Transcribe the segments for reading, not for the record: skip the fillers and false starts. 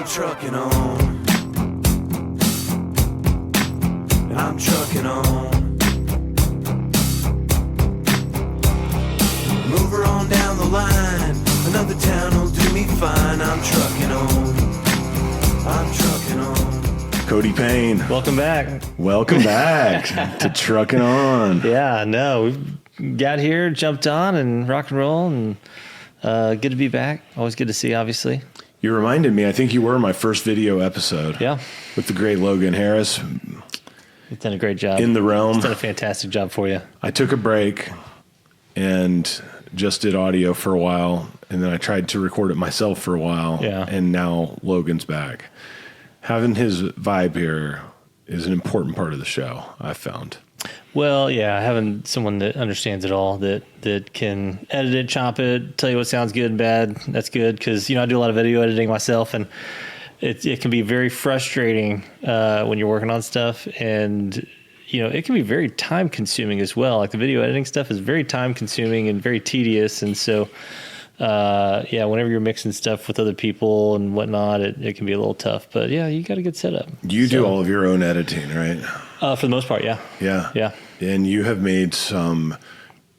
trucking on. I'm trucking on. Move her on down the line. Another town will do me fine. I'm trucking on. I'm trucking on. Cody Payne. Welcome back. Welcome back to Truckin' On. Yeah, no, we've got here, jumped on, and rock and roll, and good to be back. Always good to see, obviously. You reminded me, I think you were in my first video episode. Yeah. With the great Logan Harris. You've done a great job. In the realm. He's done a fantastic job for you. I took a break and just did audio for a while, and then I tried to record it myself for a while. Yeah. And now Logan's back. Having his vibe here is an important part of the show, I've found. Well, yeah, having someone that understands it all, that can edit it, chop it, tell you what sounds good and bad, that's good. Because, I do a lot of video editing myself, and it can be very frustrating when you're working on stuff. And, it can be very time consuming as well. Like the video editing stuff is very time consuming and very tedious. And so, whenever you're mixing stuff with other people and whatnot, it can be a little tough. But, yeah, you got a good setup. You do all of your own editing, right? For the most part, yeah. Yeah. Yeah. And you have made some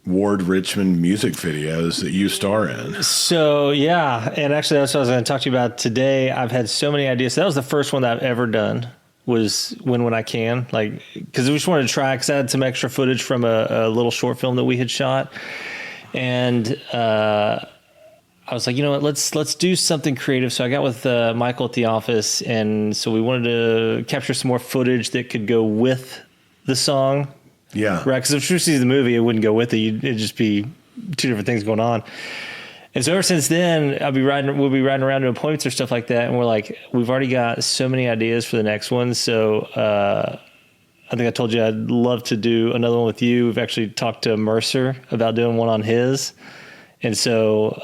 Ward Richmond music videos that you star in. So, yeah. And actually, that's what I was going to talk to you about today. I've had so many ideas. So that was the first one that I've ever done, was When I Can. Like, because we just wanted to try, because I had some extra footage from a little short film that we had shot. And I was like, you know what, let's do something creative. So I got with Michael at the office, and so we wanted to capture some more footage that could go with the song. Yeah. Right, because if you see the movie, it wouldn't go with it. It'd just be two different things going on. And so ever since then, we'll be riding around to appointments or stuff like that, and we're like, we've already got so many ideas for the next one. So I think I told you I'd love to do another one with you. We've actually talked to Mercer about doing one on his. And so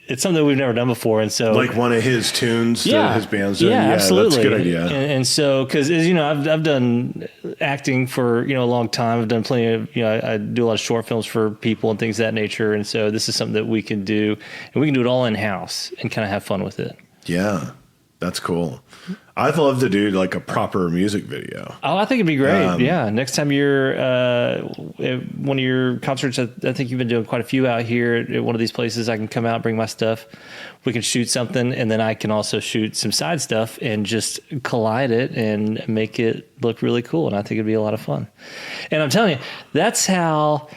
it's something that we've never done before. And so, like one of his tunes that his band's doing. Yeah, absolutely. That's a good idea. And so, because as you know, I've done acting for a long time. I've done plenty of I do a lot of short films for people and things of that nature. And so this is something that we can do, and we can do it all in house and kind of have fun with it. Yeah, that's cool. I'd love to do like a proper music video. Oh, I think it'd be great. Yeah. Next time you're at one of your concerts, I think you've been doing quite a few out here at one of these places. I can come out, bring my stuff. We can shoot something, and then I can also shoot some side stuff and just collide it and make it look really cool. And I think it'd be a lot of fun. And I'm telling you, that's how,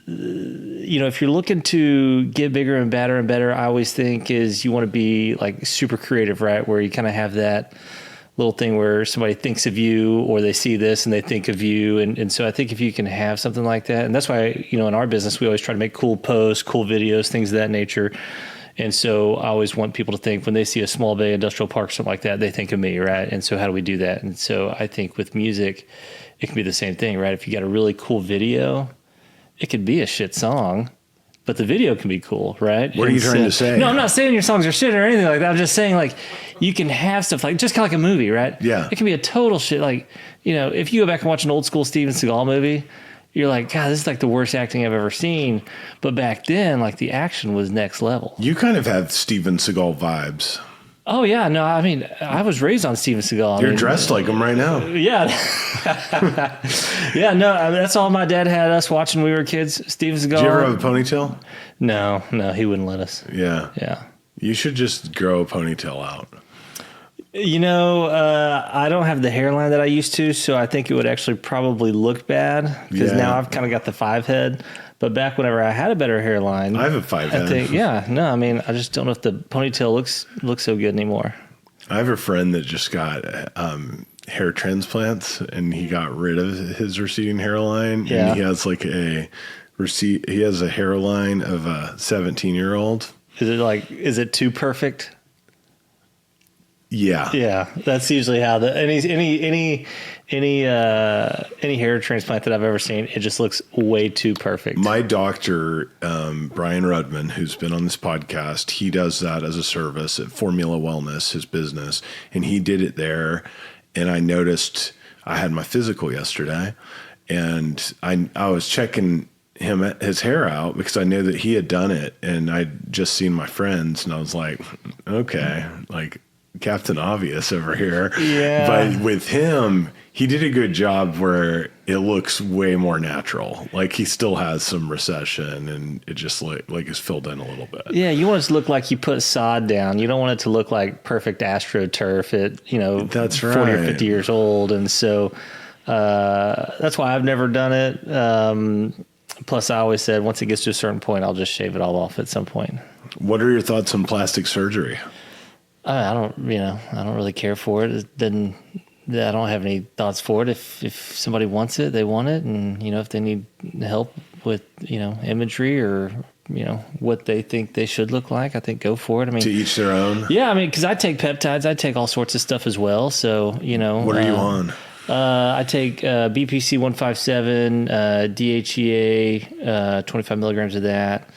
if you're looking to get bigger and better, I always think is you want to be like super creative, right? Where you kind of have that little thing where somebody thinks of you, or they see this and they think of you. And so I think if you can have something like that, and that's why, in our business, we always try to make cool posts, cool videos, things of that nature. And so I always want people to think when they see a small bay industrial park, something like that, they think of me, right? And so how do we do that? And so I think with music, it can be the same thing, right? If you got a really cool video, it could be a shit song, but the video can be cool, right? What are you trying to say? No, I'm not saying your songs are shit or anything like that. I'm just saying, like, you can have stuff like, just kind of like a movie, right? Yeah. It can be a total shit. Like, if you go back and watch an old school Steven Seagal movie, you're like, God, this is like the worst acting I've ever seen. But back then, like, the action was next level. You kind of have Steven Seagal vibes. Oh, yeah. No, I mean, I was raised on Steven Seagal. You're dressed like him right now. Yeah. Yeah, no, I mean, that's all my dad had us watching when we were kids. Steven Seagal. Did you ever have a ponytail? No, he wouldn't let us. Yeah. Yeah. You should just grow a ponytail out. I don't have the hairline that I used to, so I think it would actually probably look bad, because now I've kind of got the 5 head. But back whenever I had a better hairline, I have a 5 head. I just don't know if the ponytail looks so good anymore. I have a friend that just got hair transplants, and he got rid of his receding hairline. Yeah. And he has like he has a hairline of a 17-year-old. Is it too perfect? Yeah. Yeah. That's usually how any hair transplant that I've ever seen, it just looks way too perfect. My doctor, Brian Rudman, who's been on this podcast, he does that as a service at Formula Wellness, his business, and he did it there. And I noticed I had my physical yesterday, and I was checking his hair out because I knew that he had done it, and I'd just seen my friends, and I was like, okay, like Captain Obvious over here. Yeah. But with him, he did a good job where it looks way more natural. Like he still has some recession, and it just like is filled in a little bit. Yeah, you want it to look like you put sod down. You don't want it to look like perfect AstroTurf at, That's 40 or right. 50 years old. And so that's why I've never done it. Plus, I always said once it gets to a certain point, I'll just shave it all off at some point. What are your thoughts on plastic surgery? I don't really care for it. I don't have any thoughts for it. If somebody wants it, they want it. And, if they need help with, imagery or, what they think they should look like, I think go for it. I mean, To each their own? yeah, because I take peptides. I take all sorts of stuff as well. So, What are you on? I take BPC 157, DHEA, 25 milligrams of that.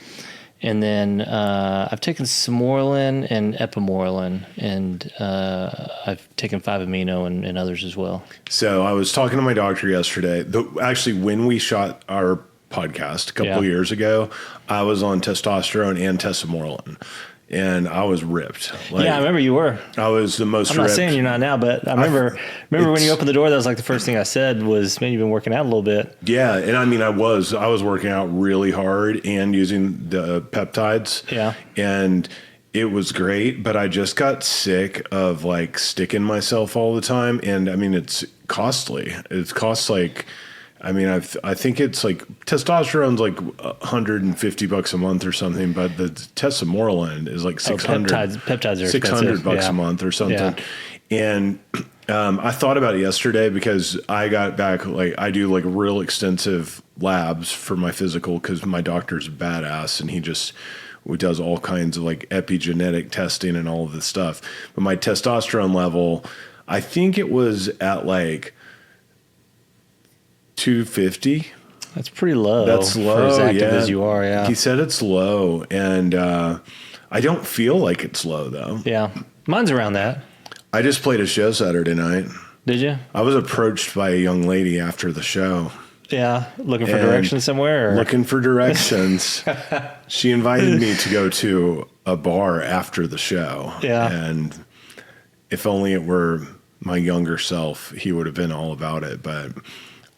And then I've taken Simorelin and Epimorelin, and I've taken 5-amino and others as well. So I was talking to my doctor yesterday. Actually, when we shot our podcast a couple of years ago, I was on testosterone and tesamorelin, and I was ripped. I remember you were. I was the most I'm ripped. not saying you're not now, but I remember when you opened the door, that was like the first thing I said was, man, you've been working out a little bit. Yeah, and I mean, I was working out really hard and using the peptides. Yeah. And it was great, but I just got sick of like sticking myself all the time. And I mean, it's costly. It costs like, I mean, I think it's like testosterone's like $150 a month or something, but the tesamorelin is like 600. Peptides are $600 a month or something. Yeah. And I thought about it yesterday because I got back, like I do like real extensive labs for my physical because my doctor's badass and he does all kinds of like epigenetic testing and all of this stuff. But my testosterone level, I think it was at like 250. That's pretty low. That's low, for as active as you are. Yeah. He said it's low, and I don't feel like it's low though. Yeah. Mine's around that. I just played a show Saturday night. Did you? I was approached by a young lady after the show. Yeah. Looking for And directions somewhere? Or? Looking for directions. She invited me to go to a bar after the show. Yeah. And if only it were my younger self, he would have been all about it. But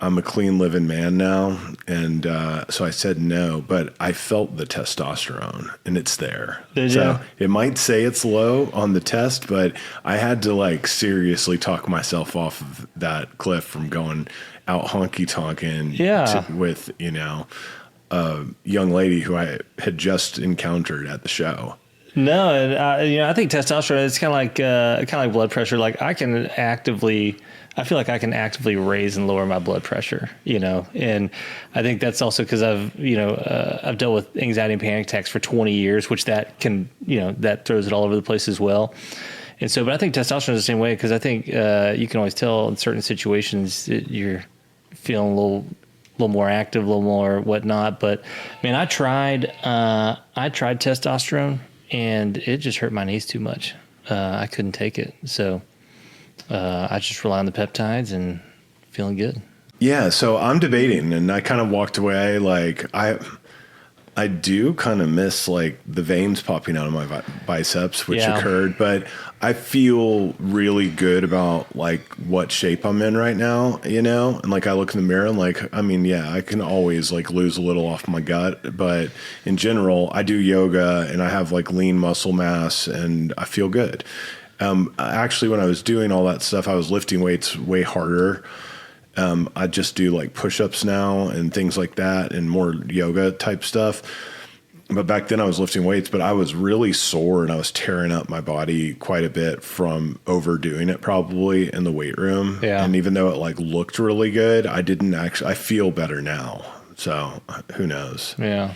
I'm a clean living man now. And so I said no, but I felt the testosterone and it's there. Did so you? It might say it's low on the test, but I had to like seriously talk myself off of that cliff from going out honky tonking with, a young lady who I had just encountered at the show. No, and I think testosterone is kind of like blood pressure. Like I feel like I can actively raise and lower my blood pressure, and I think that's also because I've dealt with anxiety and panic attacks for 20 years, which that can, that throws it all over the place as well. And so, but I think testosterone is the same way because I think you can always tell in certain situations that you're feeling a little more active, a little more whatnot. But man, I tried testosterone and it just hurt my knees too much. I couldn't take it. So I just rely on the peptides and feeling good. Yeah. So I'm debating and I kind of walked away. Like I do kind of miss like the veins popping out of my biceps, which occurred, but I feel really good about like what shape I'm in right now, and like I look in the mirror and like, I mean, yeah, I can always like lose a little off my gut, but in general, I do yoga and I have like lean muscle mass and I feel good. Actually, when I was doing all that stuff, I was lifting weights way harder. I just do like push-ups now and things like that and more yoga type stuff. But back then I was lifting weights, but I was really sore and I was tearing up my body quite a bit from overdoing it probably in the weight room. Yeah. And even though it like looked really good, I feel better now. So who knows? Yeah.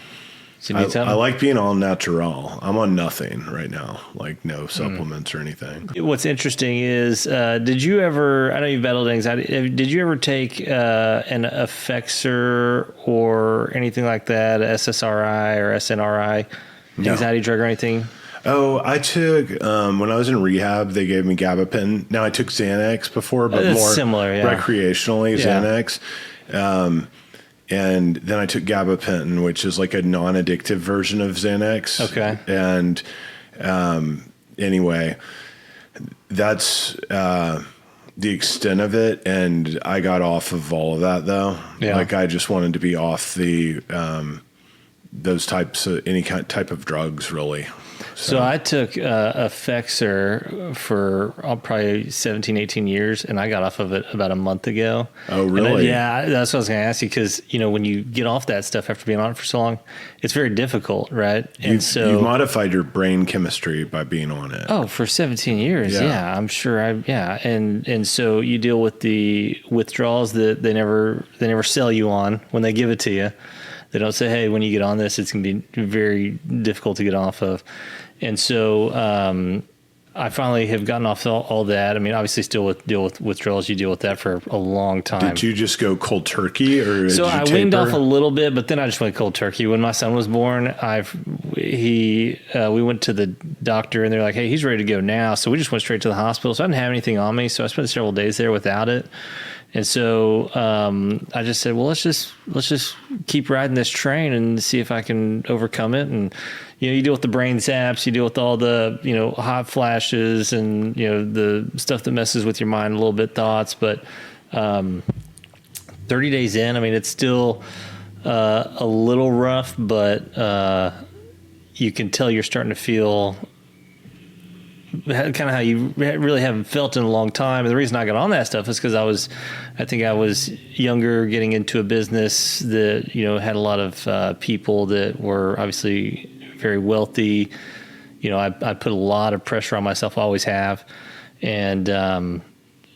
I like being all natural. I'm on nothing right now, like no supplements or anything. What's interesting is, did you ever, I know you've battled anxiety, did you ever take an Effexor or anything like that, SSRI or SNRI, anxiety drug or anything? Oh, I took, when I was in rehab, they gave me gabapentin. Now I took Xanax before, but more similar, recreationally, Xanax. And then I took gabapentin, which is like a non-addictive version of Xanax. Okay. And anyway, that's the extent of it. And I got off of all of that, though. Yeah. Like, I just wanted to be off the those types of any type of drugs, really. So I took Effexor for probably 17, 18 years, and I got off of it about a month ago. Oh, really? Yeah, that's what I was going to ask you, because, you know, when you get off that stuff after being on it for so long, it's very difficult, right? And you've modified your brain chemistry by being on it. Oh, for 17 years, yeah. I'm sure and so you deal with the withdrawals that they never sell you on when they give it to you. They don't say, hey, when you get on this, it's going to be very difficult to get off of. And so I finally have gotten off all that. I mean, obviously still deal with withdrawals. You deal with that for a long time. Did you just go cold turkey, or so did you I weaned off a little bit, but then I just went cold turkey. When my son was born, we went to the doctor, and they're like, hey, he's ready to go now. So we just went straight to the hospital. So I didn't have anything on me. So I spent several days there without it. And so I just said, well, let's just keep riding this train and see if I can overcome it. And, you know, you deal with the brain zaps, you deal with all the, you know, hot flashes and, you know, the stuff that messes with your mind a little bit, thoughts. But 30 days in, I mean, it's still a little rough, but you can tell you're starting to feel kind of how you really haven't felt in a long time. And the reason I got on that stuff is because I think I was younger, getting into a business that, you know, had a lot of people that were obviously very wealthy. You know, I put a lot of pressure on myself, I always have. And,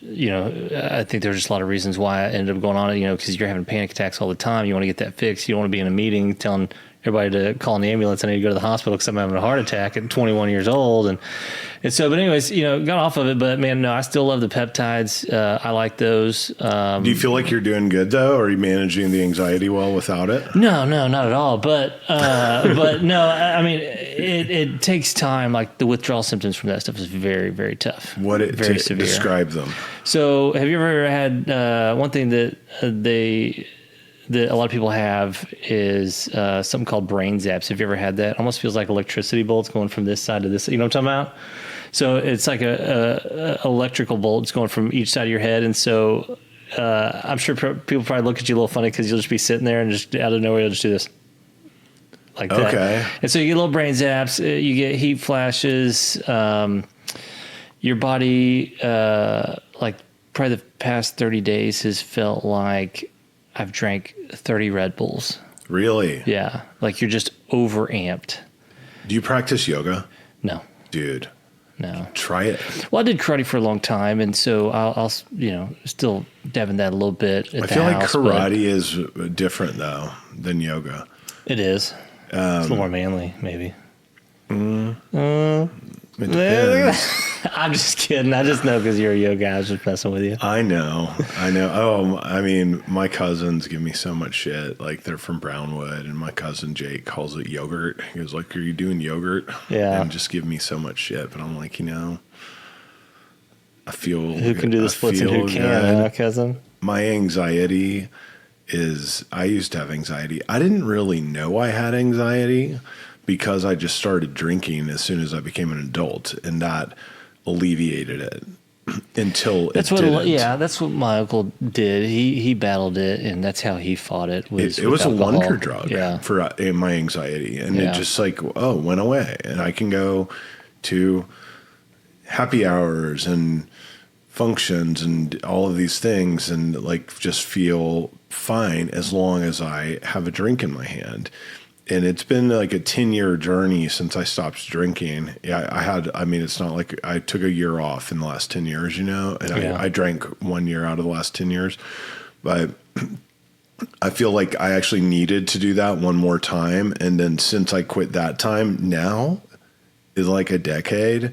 you know, I think there's just a lot of reasons why I ended up going on it, you know, because you're having panic attacks all the time. You want to get that fixed. You don't want to be in a meeting telling everybody to call an ambulance. I need to go to the hospital because I'm having a heart attack at 21 years old. And so, but anyways, you know, got off of it, but man, no, I still love the peptides. I like those. Do you feel like you're doing good though? Or are you managing the anxiety well without it? No, not at all. But no, I mean, it takes time. Like the withdrawal symptoms from that stuff is very, very tough. Very severe. Describe them. So have you ever had, one thing that a lot of people have is something called brain zaps. Have you ever had that? Almost feels like electricity bolts going from this side to this. You know what I'm talking about? So it's like a electrical bolts going from each side of your head. And so I'm sure people probably look at you a little funny because you'll just be sitting there and just out of nowhere you'll just do this. Like that. Okay. And so you get little brain zaps. You get heat flashes. Your body, like probably the past 30 days has felt like I've drank 30 Red Bulls. Really? Yeah. Like you're just overamped. Do you practice yoga? No. Dude. No. Try it. Well, I did karate for a long time, and so I'll you know, still dabbing that a little bit at I the feel like house, karate is different, though, than yoga. It is. It's a little more manly, maybe. It depends. I'm just kidding. I just know because you're a yoga guy. I was just messing with you. I know. Oh, I mean, my cousins give me so much shit. Like, they're from Brownwood, and my cousin Jake calls it yogurt. He goes, like, are you doing yogurt? Yeah. And just give me so much shit. But I'm like, you know, I feel Who can do the splits and who can't, cousin? My anxiety is, I used to have anxiety. I didn't really know I had anxiety because I just started drinking as soon as I became an adult, and that alleviated it until that's it what didn't. Yeah, that's what my uncle did. He battled it, and that's how he fought it. It was a wonder drug yeah. for my anxiety, and Yeah. it just like went away, and I can go to happy hours and functions and all of these things and like just feel fine as long as I have a drink in my hand. And it's been like a 10-year journey since I stopped drinking. Yeah, I mean, it's not like I took a year off in the last 10 years, you know, and Yeah. I drank 1 year out of the last 10 years. But I feel like I actually needed to do that one more time. And then since I quit that time, now is like a decade,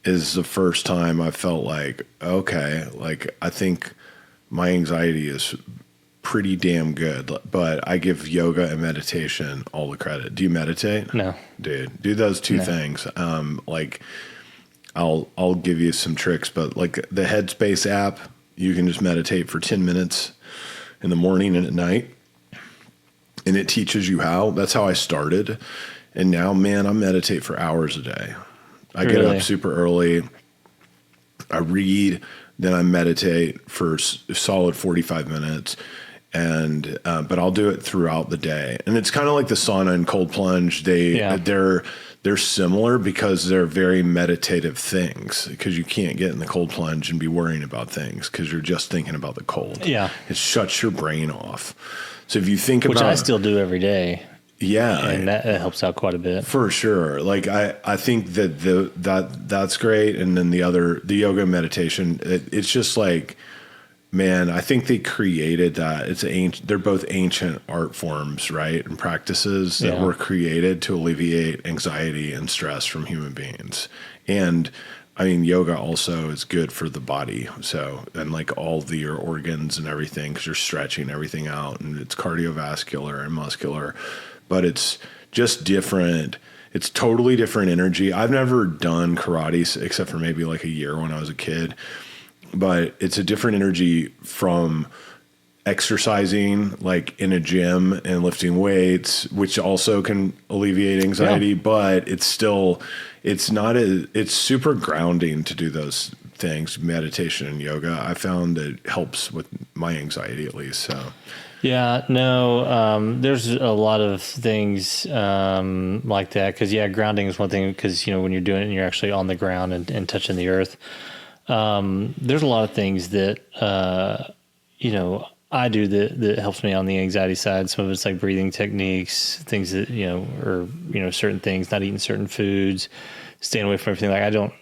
is the first time I felt like, okay, like I think my anxiety is pretty damn good, but I give yoga and meditation all the credit. Do you meditate? No. Dude, do those two things. Like I'll give you some tricks, but like the Headspace app, you can just meditate for 10 minutes in the morning and at night. and it teaches you how. That's how I started. And now, man, I meditate for hours a day. I get up super early. I read, then I meditate for a solid 45 minutes. And, but I'll do it throughout the day. And it's kind of like the sauna and cold plunge. They're similar because they're very meditative things, because you can't get in the cold plunge and be worrying about things because you're just thinking about the cold. Yeah. It shuts your brain off. So if you think Which about, I still do every day. Yeah. And that helps out quite a bit. For sure. Like I think that's great. And then the yoga meditation, it's just like, man, I think they created that. They're both ancient art forms, right? And practices that were created to alleviate anxiety and stress from human beings. And I mean, yoga also is good for the body. So, and like all your organs and everything, because you're stretching everything out, and it's cardiovascular and muscular, but it's just different. It's totally different energy. I've never done karate except for maybe like a year when I was a kid. But it's a different energy from exercising, like in a gym and lifting weights, which also can alleviate anxiety. Yeah. But it's super grounding to do those things, meditation and yoga. I found it helps with my anxiety at least. So. Yeah, no, there's a lot of things like that. Because, grounding is one thing, because, when you're doing it and you're actually on the ground and touching the earth. There's a lot of things that, I do that helps me on the anxiety side. Some of it's like breathing techniques, things that, or, certain things, not eating certain foods, staying away from everything.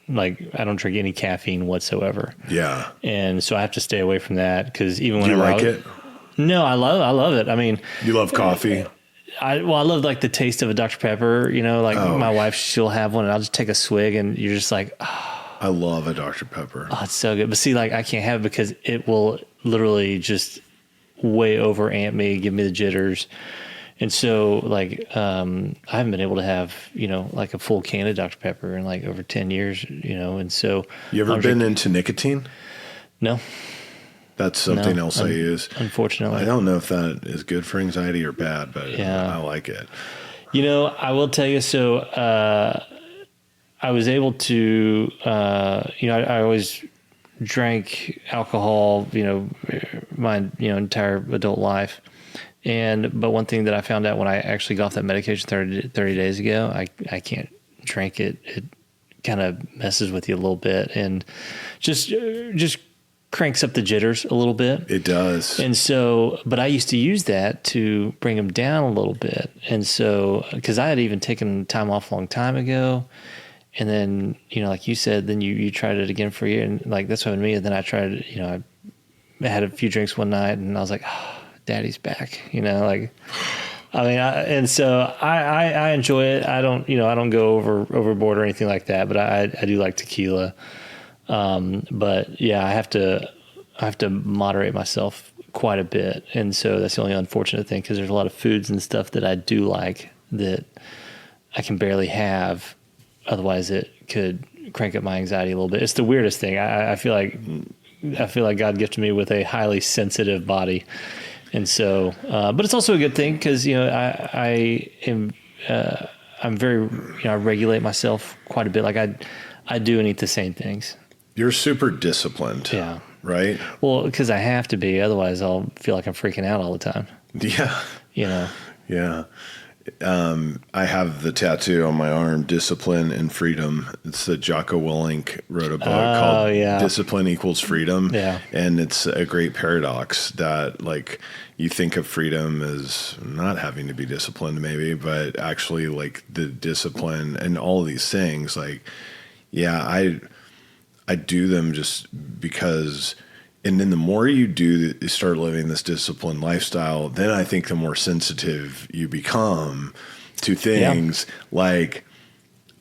Like I don't drink any caffeine whatsoever. Yeah. And so I have to stay away from that, because even when you like it? No, I love it. I mean, you love coffee? I love like the taste of a Dr. Pepper, my wife, she'll have one and I'll just take a swig and you're just like, oh. I love a Dr. Pepper. Oh, it's so good. But see, like I can't have it because it will literally just way over amp me, give me the jitters. And so like, I haven't been able to have, like a full can of Dr. Pepper in like over 10 years, and so. You ever been into nicotine? No. That's something else I use. Unfortunately. I don't know if that is good for anxiety or bad, but I like it. I will tell you, so, I was able to, I always drank alcohol, my, entire adult life. But one thing that I found out when I actually got off that medication 30 days ago, I can't drink it. It kind of messes with you a little bit and just cranks up the jitters a little bit. It does. And so, but I used to use that to bring them down a little bit. And so, because I had even taken time off a long time ago. And then, like you said, then you tried it again for a year, and like that's what happened to me. And then I tried it, I had a few drinks one night and I was like, oh, daddy's back, and so I enjoy it. I don't go overboard or anything like that, but I do like tequila. But yeah, I have to moderate myself quite a bit. And so that's the only unfortunate thing, because there's a lot of foods and stuff that I do like that I can barely have. Otherwise, it could crank up my anxiety a little bit. It's the weirdest thing. I feel like God gifted me with a highly sensitive body, and so. But it's also a good thing, because I am I'm very I regulate myself quite a bit. Like I do and eat the same things. You're super disciplined. Yeah. Right. Well, because I have to be. Otherwise, I'll feel like I'm freaking out all the time. Yeah. Yeah. I have the tattoo on my arm, Discipline and Freedom. It's the Jocko Willink wrote a book called Discipline Equals Freedom. Yeah. And it's a great paradox that like you think of freedom as not having to be disciplined maybe, but actually like the discipline and all of these things, like, I do them just because. And then the more you start living this disciplined lifestyle, then I think the more sensitive you become to things like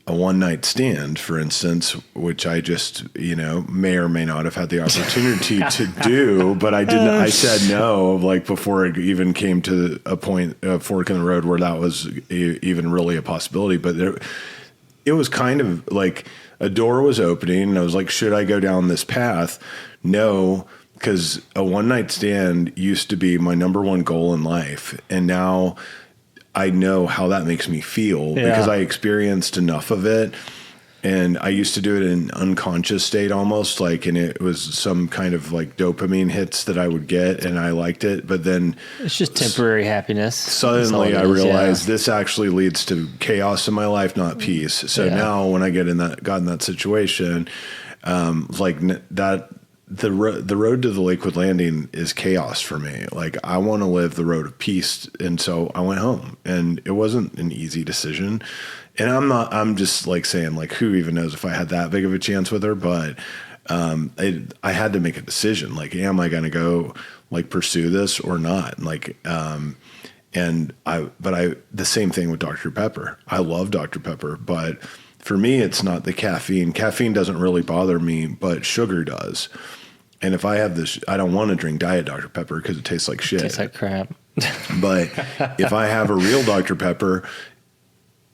a one-night stand, for instance, which I just, may or may not have had the opportunity to do, but I didn't. I said no, like before it even came to a point, a fork in the road where that was even really a possibility. But it was kind of like a door was opening, and I was like, should I go down this path? No, because a one night stand used to be my number one goal in life. And now I know how that makes me feel because I experienced enough of it. And I used to do it in an unconscious state almost, like, and it was some kind of like dopamine hits that I would get, and I liked it. But then it's just temporary happiness. Suddenly I realized this actually leads to chaos in my life, not peace. So now when I got in that situation, the road to the Lakewood Landing is chaos for me. Like, I want to live the road of peace. And so I went home, and it wasn't an easy decision. And I'm just like saying, like, who even knows if I had that big of a chance with her, but, I had to make a decision. Like, am I going to go like pursue this or not? Like, the same thing with Dr. Pepper. I love Dr. Pepper, but for me, it's not the caffeine. Caffeine doesn't really bother me, but sugar does. And if I have this, I don't want to drink Diet Dr. Pepper because it tastes like shit. It tastes like crap. But if I have a real Dr. Pepper,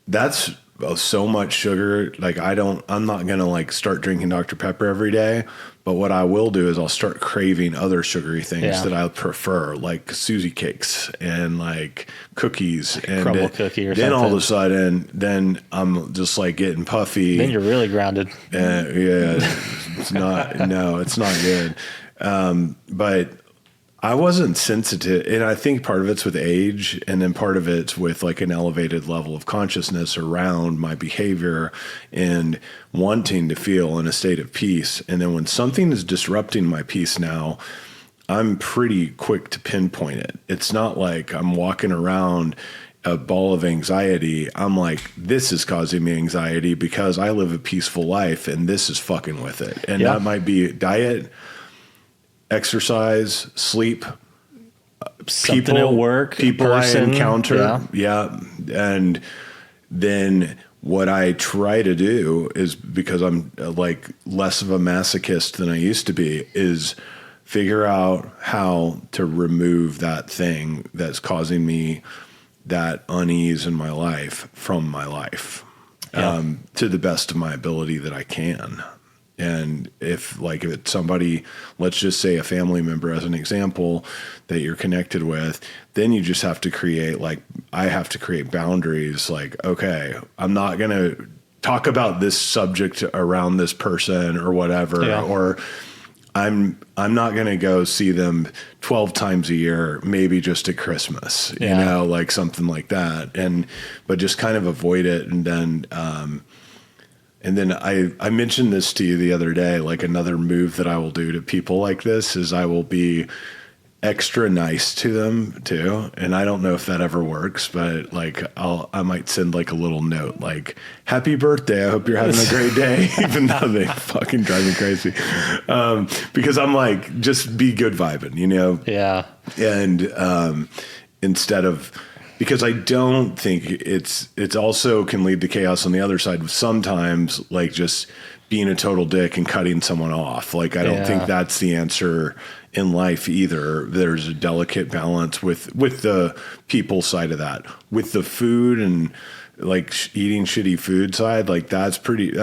that's so much sugar. Like, I'm not going to like start drinking Dr. Pepper every day. But what I will do is I'll start craving other sugary things that I prefer, like Susie cakes and like cookies and crumble cookie or then something. All of a sudden, then I'm just like getting puffy. Then you're really grounded. It's not good. But I wasn't sensitive, and I think part of it's with age, and then part of it's with like an elevated level of consciousness around my behavior and wanting to feel in a state of peace. And then when something is disrupting my peace now, I'm pretty quick to pinpoint it. It's not like I'm walking around a ball of anxiety. I'm like, this is causing me anxiety because I live a peaceful life, and this is fucking with it. And that might be diet, exercise, sleep, something at work, people I encounter. And then what I try to do is, because I'm like less of a masochist than I used to be, is figure out how to remove that thing that's causing me that unease in my life from my life, to the best of my ability that I can. And if it's somebody, let's just say a family member as an example that you're connected with, then you just have to create, I have to create boundaries. Like, okay, I'm not going to talk about this subject around this person or whatever, or I'm not going to go see them 12 times a year, maybe just at Christmas, you know, like something like that. But just kind of avoid it. And then I mentioned this to you the other day, like another move that I will do to people like this is I will be extra nice to them too. And I don't know if that ever works, but I might send like a little note, like, happy birthday. I hope you're having a great day. Even though they fucking drive me crazy. Because I'm like, just be good vibing, you know? Yeah. And, instead of, because I don't think it's also can lead to chaos on the other side. Sometimes like just being a total dick and cutting someone off. Like, I don't think that's the answer in life either. There's a delicate balance with the people side of that, with the food and like eating shitty food side. Like that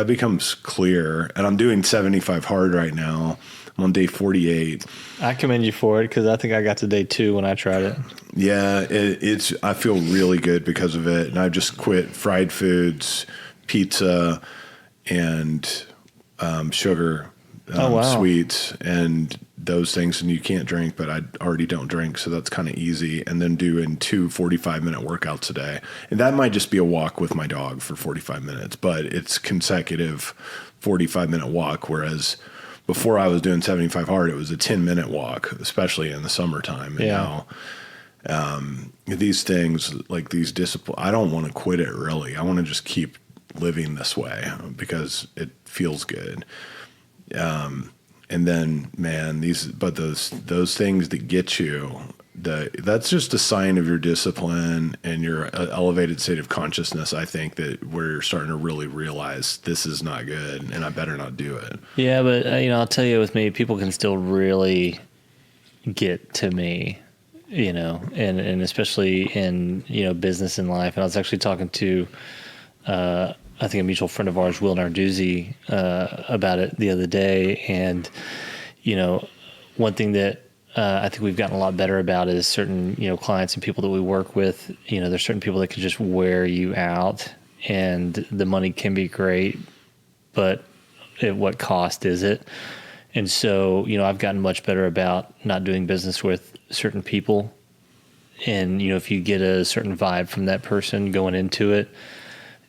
becomes clear. And I'm doing 75 hard right now. I'm on day 48. I commend you for it because I think I got to day 2 when I tried it. Yeah, I feel really good because of it. And I've just quit fried foods, pizza, and sugar, sweets, and those things. And you can't drink, but I already don't drink, so that's kind of easy. And then doing 2 45-minute workouts a day. And that might just be a walk with my dog for 45 minutes, but it's consecutive 45-minute walk, whereas before I was doing 75 hard, it was a 10-minute walk, especially in the summertime. And now these things, like these discipline, I don't want to quit it really. I want to just keep living this way because it feels good. And then, man, those things that get you, that's just a sign of your discipline and your elevated state of consciousness. I think that we're starting to really realize this is not good and I better not do it. Yeah. But I'll tell you, with me, people can still really get to me, and especially in, business and life. And I was actually talking to, I think a mutual friend of ours, Will Narduzzi, about it the other day. And, one thing that I think we've gotten a lot better about is certain, clients and people that we work with, there's certain people that can just wear you out, and the money can be great, but at what cost is it? And so, I've gotten much better about not doing business with certain people. And, if you get a certain vibe from that person going into it,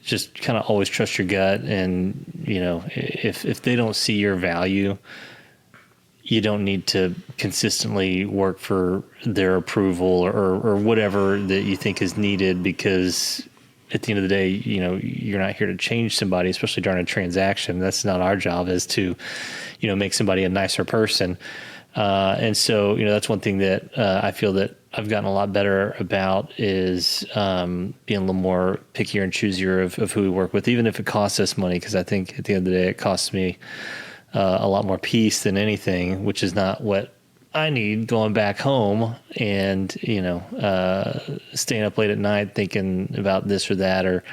just kind of always trust your gut. And, if they don't see your value, you don't need to consistently work for their approval or whatever that you think is needed, because at the end of the day, you're not here to change somebody, especially during a transaction. That's not our job, is to, make somebody a nicer person. And so, that's one thing that I feel that I've gotten a lot better about is being a little more pickier and choosier of who we work with, even if it costs us money, because I think at the end of the day, it costs me a lot more peace than anything, which is not what I need going back home and, staying up late at night thinking about this or that, or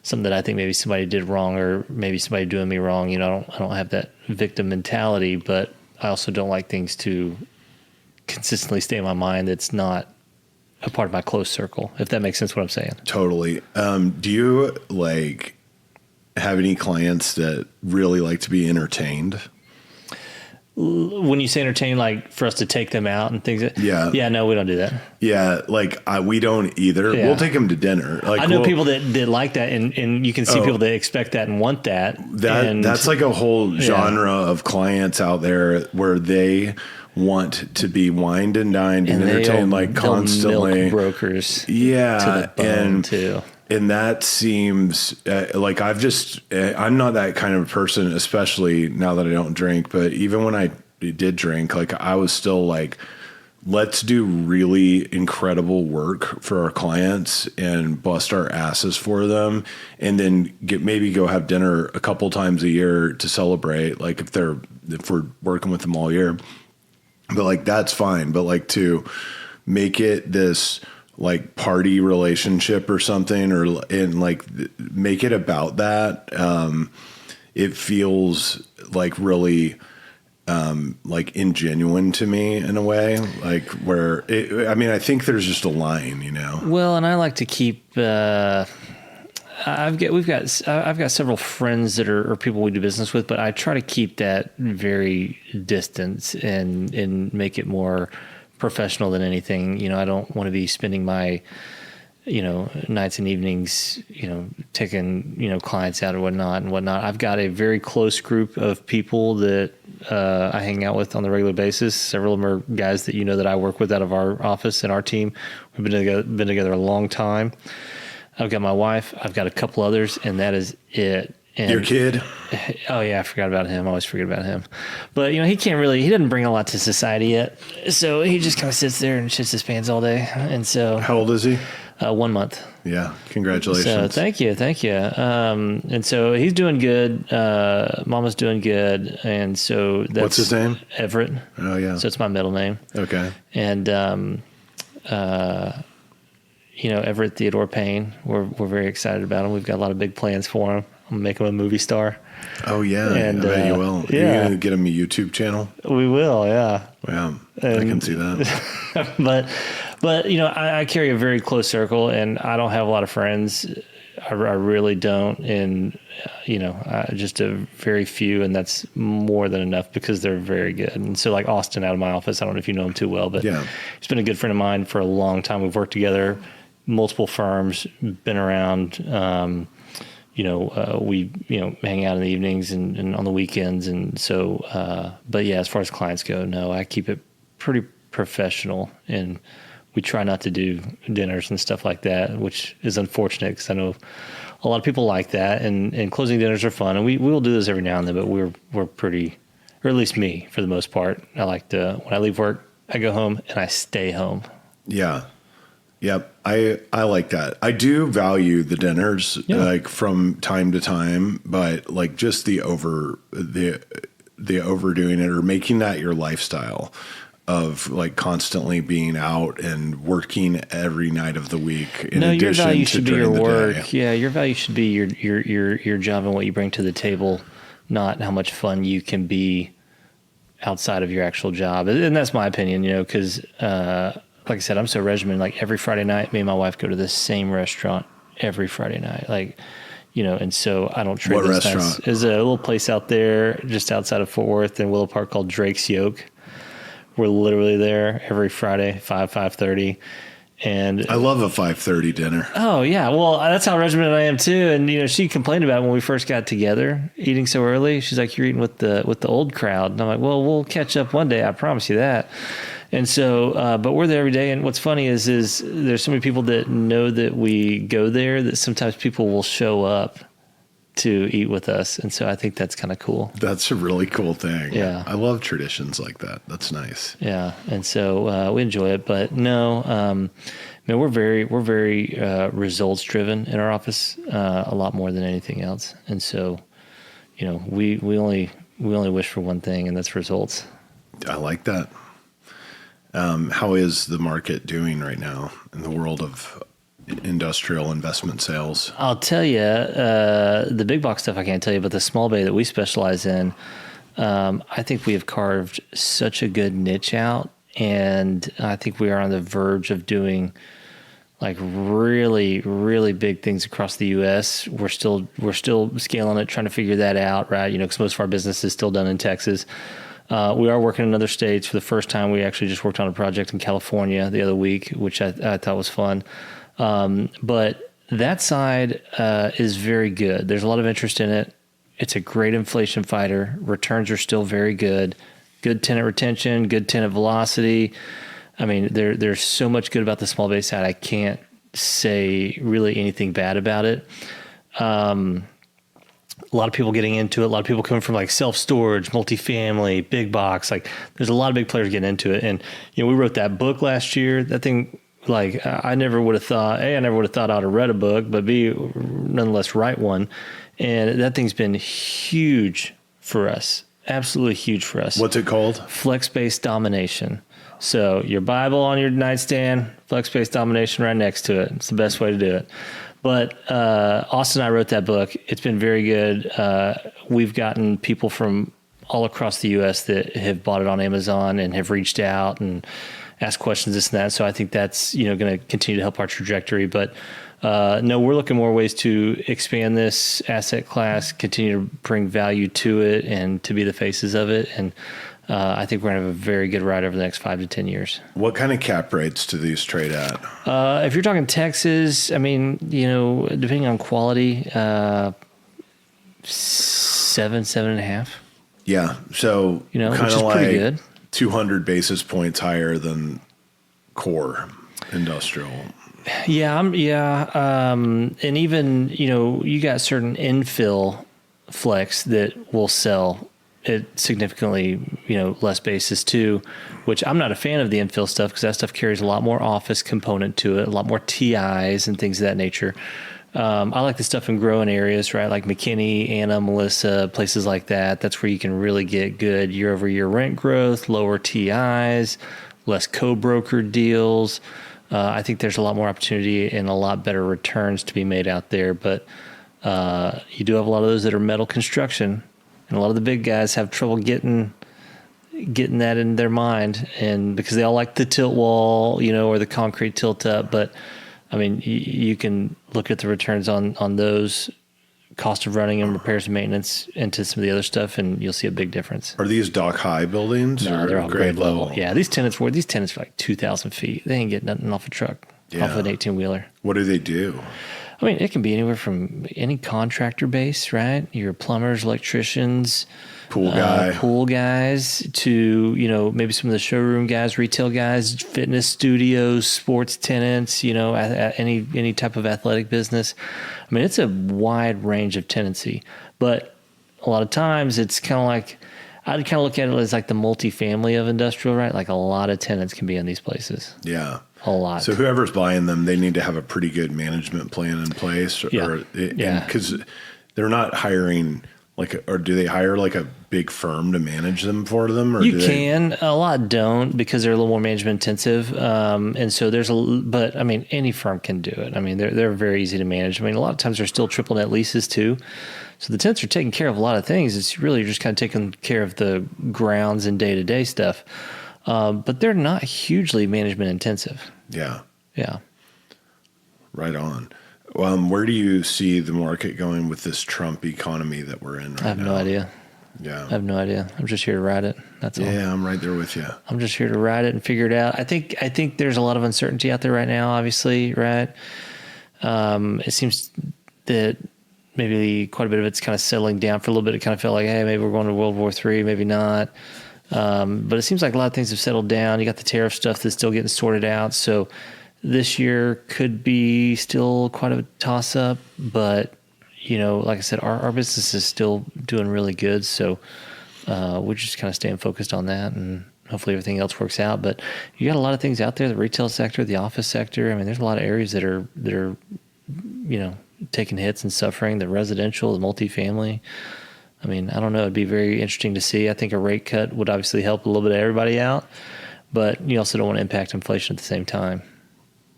something that I think maybe somebody did wrong, or maybe somebody doing me wrong. I don't have that victim mentality, but I also don't like things to consistently stay in my mind that's not a part of my close circle, if that makes sense what I'm saying. Totally. Do you have any clients that really like to be entertained? When you say entertain, like for us to take them out and things? Yeah, no, we don't do that. Yeah, we don't either. Yeah. We'll take them to dinner. I know people that like that, and you can see people that expect that and want that. That's like a whole genre of clients out there where they want to be wined and dined and entertained constantly. Milk brokers. Yeah, to the bone too. And that seems I'm not that kind of person, especially now that I don't drink. But even when I did drink, I was still let's do really incredible work for our clients and bust our asses for them. And then maybe go have dinner a couple times a year to celebrate. If we're working with them all year, but that's fine. But to make it this party relationship or something, make it about that. It feels really ingenuine to me in a way, I think there's just a line, Well, and I like to keep, I've got several friends that are people we do business with, but I try to keep that very distant and make it more professional than anything. I don't want to be spending my, nights and evenings, taking, clients out or whatnot. I've got a very close group of people that I hang out with on a regular basis. Several of them are guys that that I work with out of our office and our team. We've been together a long time. I've got my wife. I've got a couple others, and that is it. And, your kid? Oh yeah, I forgot about him. I always forget about him. But he doesn't bring a lot to society yet. So he just kind of sits there and shits his pants all day. And so, how old is he? 1 month. Yeah, congratulations. So thank you. And so he's doing good. Mama's doing good. And so that's, what's his name? Everett. Oh yeah. So it's my middle name. Okay. And Everett Theodore Payne. We're very excited about him. We've got a lot of big plans for him. I'm gonna make him a movie star. Oh yeah, and I bet you will. Yeah. You're gonna get him a YouTube channel. We will, yeah. Wow, I can see that. but I carry a very close circle, and I don't have a lot of friends. I really don't, and just a very few, and that's more than enough because they're very good. And so, Austin out of my office, I don't know if you know him too well, but yeah, he's been a good friend of mine for a long time. We've worked together, multiple firms, been around. We hang out in the evenings and on the weekends, and so. But yeah, as far as clients go, no, I keep it pretty professional, and we try not to do dinners and stuff like that, which is unfortunate because I know a lot of people like that, and closing dinners are fun, and we will do this every now and then, but we're pretty, or at least me for the most part. I like to, when I leave work, I go home and I stay home. Yeah. Yep. I like that. I do value the dinners from time to time, but just the overdoing it or making that your lifestyle of constantly being out and working every night of the week. Your value should be your work. Yeah. Your value should be your job and what you bring to the table, not how much fun you can be outside of your actual job. And that's my opinion, because like I said, I'm so regimented. Like every Friday night, me and my wife go to the same restaurant every Friday night. Like, and so I don't trade What those restaurant? nights. There's a little place out there just outside of Fort Worth in Willow Park called Drake's Yoke. We're literally there every Friday, 5:30. And I love a 5:30 dinner. oh yeah, well that's how regimented I am too. And she complained about it when we first got together, eating so early. She's like, "You're eating with the old crowd," and I'm like, "Well, we'll catch up one day, I promise you that." And so, but we're there every day. And what's funny is there's so many people that know that we go there that sometimes people will show up to eat with us. And so I think that's kind of cool. That's a really cool thing. Yeah. I love traditions like that. That's nice. Yeah. And so we enjoy it, but no, man, we're very results driven in our office, a lot more than anything else. And so, we only wish for one thing, and that's results. I like that. How is the market doing right now in the world of industrial investment sales? I'll tell you, the big box stuff I can't tell you, but the small bay that we specialize in, I think we have carved such a good niche out, and I think we are on the verge of doing like really, really big things across the U.S. We're still scaling it, trying to figure that out, right? Because most of our business is still done in Texas. We are working in other states. For the first time, we actually just worked on a project in California the other week, which I thought was fun. But that side is very good. There's a lot of interest in it. It's a great inflation fighter. Returns are still very good. Good tenant retention, good tenant velocity. I mean, there's so much good about the small bay side. I can't say really anything bad about it. A lot of people getting into it. A lot of people coming from like self-storage, multifamily, big box. Like there's a lot of big players getting into it. And, we wrote that book last year. That thing, like I never would have thought, A, I never would have thought I'd have read a book, but B, nonetheless write one. And that thing's been huge for us. Absolutely huge for us. What's it called? Flex-based domination. So your Bible on your nightstand, flex-based domination right next to it. It's the best way to do it. But Austin and I wrote that book. It's been very good. We've gotten people from all across the U.S. that have bought it on Amazon and have reached out and asked questions, this and that. So I think that's going to continue to help our trajectory. But no, we're looking more ways to expand this asset class, continue to bring value to it, and to be the faces of it. And I think we're going to have a very good ride over the next 5 to 10 years. What kind of cap rates do these trade at? If you're talking Texas, I mean, depending on quality, 7.5. Yeah. So kind of like pretty good. 200 basis points higher than core industrial. Yeah. And even, you got certain infill flex that will sell at significantly, less basis too, which I'm not a fan of the infill stuff because that stuff carries a lot more office component to it, a lot more TIs and things of that nature. I like the stuff in growing areas, right? Like McKinney, Anna, Melissa, places like that. That's where you can really get good year-over-year rent growth, lower TIs, less co-brokered deals. I think there's a lot more opportunity and a lot better returns to be made out there. But you do have a lot of those that are metal construction. And a lot of the big guys have trouble getting that in their mind, and because they all like the tilt wall, or the concrete tilt up. But I mean, you can look at the returns on those, cost of running and repairs and maintenance into some of the other stuff, and you'll see a big difference. Are these dock high buildings? No, or they're all grade level? Yeah, these tenants are like 2,000 feet. They ain't getting nothing off a truck, off an 18-wheeler. What do they do? I mean, it can be anywhere from any contractor base, right? Your plumbers, electricians, Pool guys to, maybe some of the showroom guys, retail guys, fitness studios, sports tenants, any type of athletic business. I mean, it's a wide range of tenancy, but a lot of times it's kind of like, I'd kind of look at it as like the multifamily of industrial, right? Like a lot of tenants can be in these places. Yeah. A lot. So whoever's buying them, they need to have a pretty good management plan in place. Yeah. Because they're not hiring Like, or do they hire like a big firm to manage them for them? Or You can. A lot don't because they're a little more management intensive. And so but I mean, any firm can do it. I mean, they're very easy to manage. I mean, a lot of times they're still triple net leases too. So the tenants are taking care of a lot of things. It's really just kind of taking care of the grounds and day-to-day stuff. But they're not hugely management intensive. Yeah. Yeah. Right on. Where do you see the market going with this Trump economy that we're in right now? I have no idea. Yeah. I have no idea. I'm just here to ride it. That's all. Yeah, I'm right there with you. I'm just here to ride it and figure it out. I think there's a lot of uncertainty out there right now, obviously, right? It seems that maybe quite a bit of it's kind of settling down for a little bit. It kind of felt like, hey, maybe we're going to World War III, maybe not. But it seems like a lot of things have settled down. You got the tariff stuff that's still getting sorted out. So this year could be still quite a toss-up, but, like I said, our business is still doing really good, so we're just kind of staying focused on that, and hopefully everything else works out. But you got a lot of things out there, the retail sector, the office sector. I mean, there's a lot of areas that are taking hits and suffering, the residential, the multifamily. I mean, I don't know. It'd be very interesting to see. I think a rate cut would obviously help a little bit of everybody out, but you also don't want to impact inflation at the same time.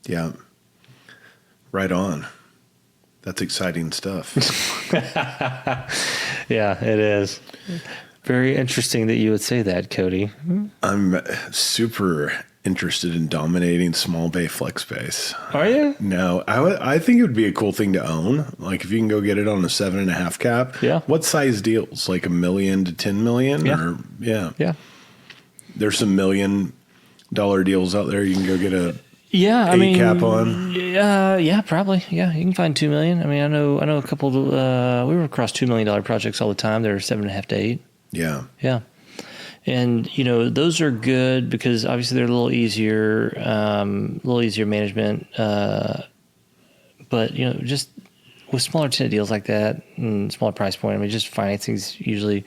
Yeah. Right on. That's exciting stuff. Yeah, it is. Very interesting that you would say that, Cody. I'm super interested in dominating small bay flex space. Are you? No, I think it would be a cool thing to own. Like if you can go get it on a 7.5 cap. Yeah. What size deals? Like $1 million to $10 million? Yeah. Or, yeah. Yeah. There's some $1 million deals out there. You can go get a I mean, cap on. Yeah, probably. Yeah, you can find $2 million. I mean, I know a couple. We were across $2 million projects all the time. They're 7.5 to 8. Yeah. Yeah. And, those are good because obviously they're a little easier management. But, just with smaller tenant deals like that and smaller price point, I mean, just financing's usually a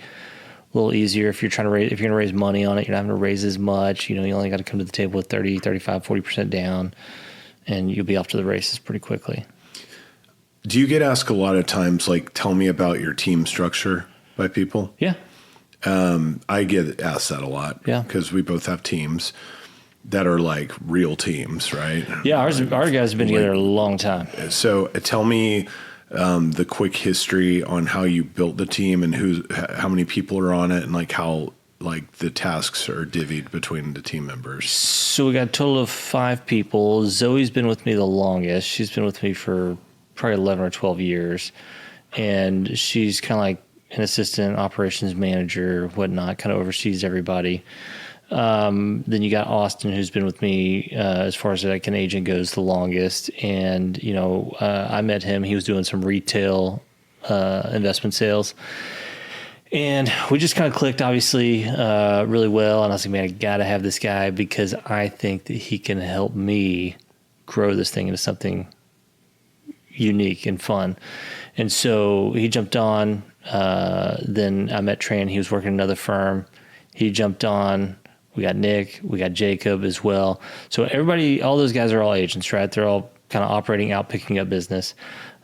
little easier. If you're going to raise money on it, you're not having to raise as much. You only got to come to the table with 30, 35, 40% down, and you'll be off to the races pretty quickly. Do you get asked a lot of times, like, tell me about your team structure by people? Yeah. I get asked that a lot. Yeah. Because we both have teams that are like real teams, right? Yeah, our guys have been together a long time. So tell me the quick history on how you built the team and how many people are on it, and like how like the tasks are divvied between the team members. So we got a total of 5 people. Zoe's been with me the longest. She's been with me for probably 11 or 12 years, and she's kind of like an assistant operations manager, whatnot, kind of oversees everybody. Then you got Austin, who's been with me as far as like an agent goes the longest. And, I met him. He was doing some retail investment sales. And we just kind of clicked, obviously, really well. And I was like, man, I got to have this guy because I think that he can help me grow this thing into something unique and fun. And so he jumped on. Then I met Tran. He was working at another firm. He jumped on. We got Nick. We got Jacob as well. So everybody, all those guys are all agents, right? They're all kind of operating out, picking up business.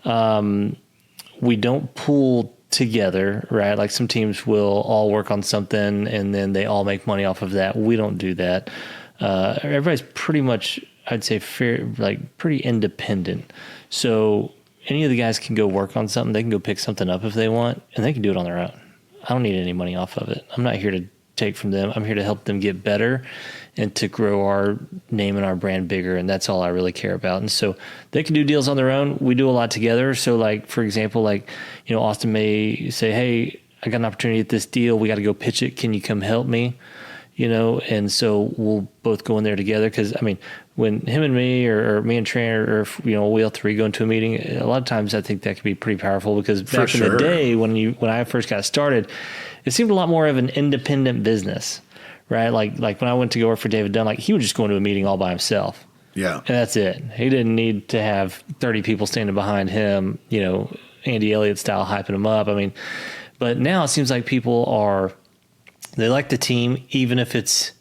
We don't pool together, right? Like some teams will all work on something and then they all make money off of that. We don't do that. Everybody's pretty much, I'd say, pretty independent. So any of the guys can go work on something. They can go pick something up if they want, and they can do it on their own. I don't need any money off of it. I'm not here to take from them. I'm here to help them get better and to grow our name and our brand bigger, and that's all I really care about. And so they can do deals on their own. We do a lot together. So, like, for example, Austin may say, hey, I got an opportunity at this deal. We got to go pitch it. Can you come help me? And so we'll both go in there together because, I mean, when him and me or me and Tran or we all three go into a meeting, a lot of times I think that can be pretty powerful because back in the day when I first got started, it seemed a lot more of an independent business, right? Like when I went to go work for David Dunn, like he would just go into a meeting all by himself. Yeah. And that's it. He didn't need to have 30 people standing behind him, Andy Elliott style hyping him up. I mean, but now it seems like they like the team, even if it's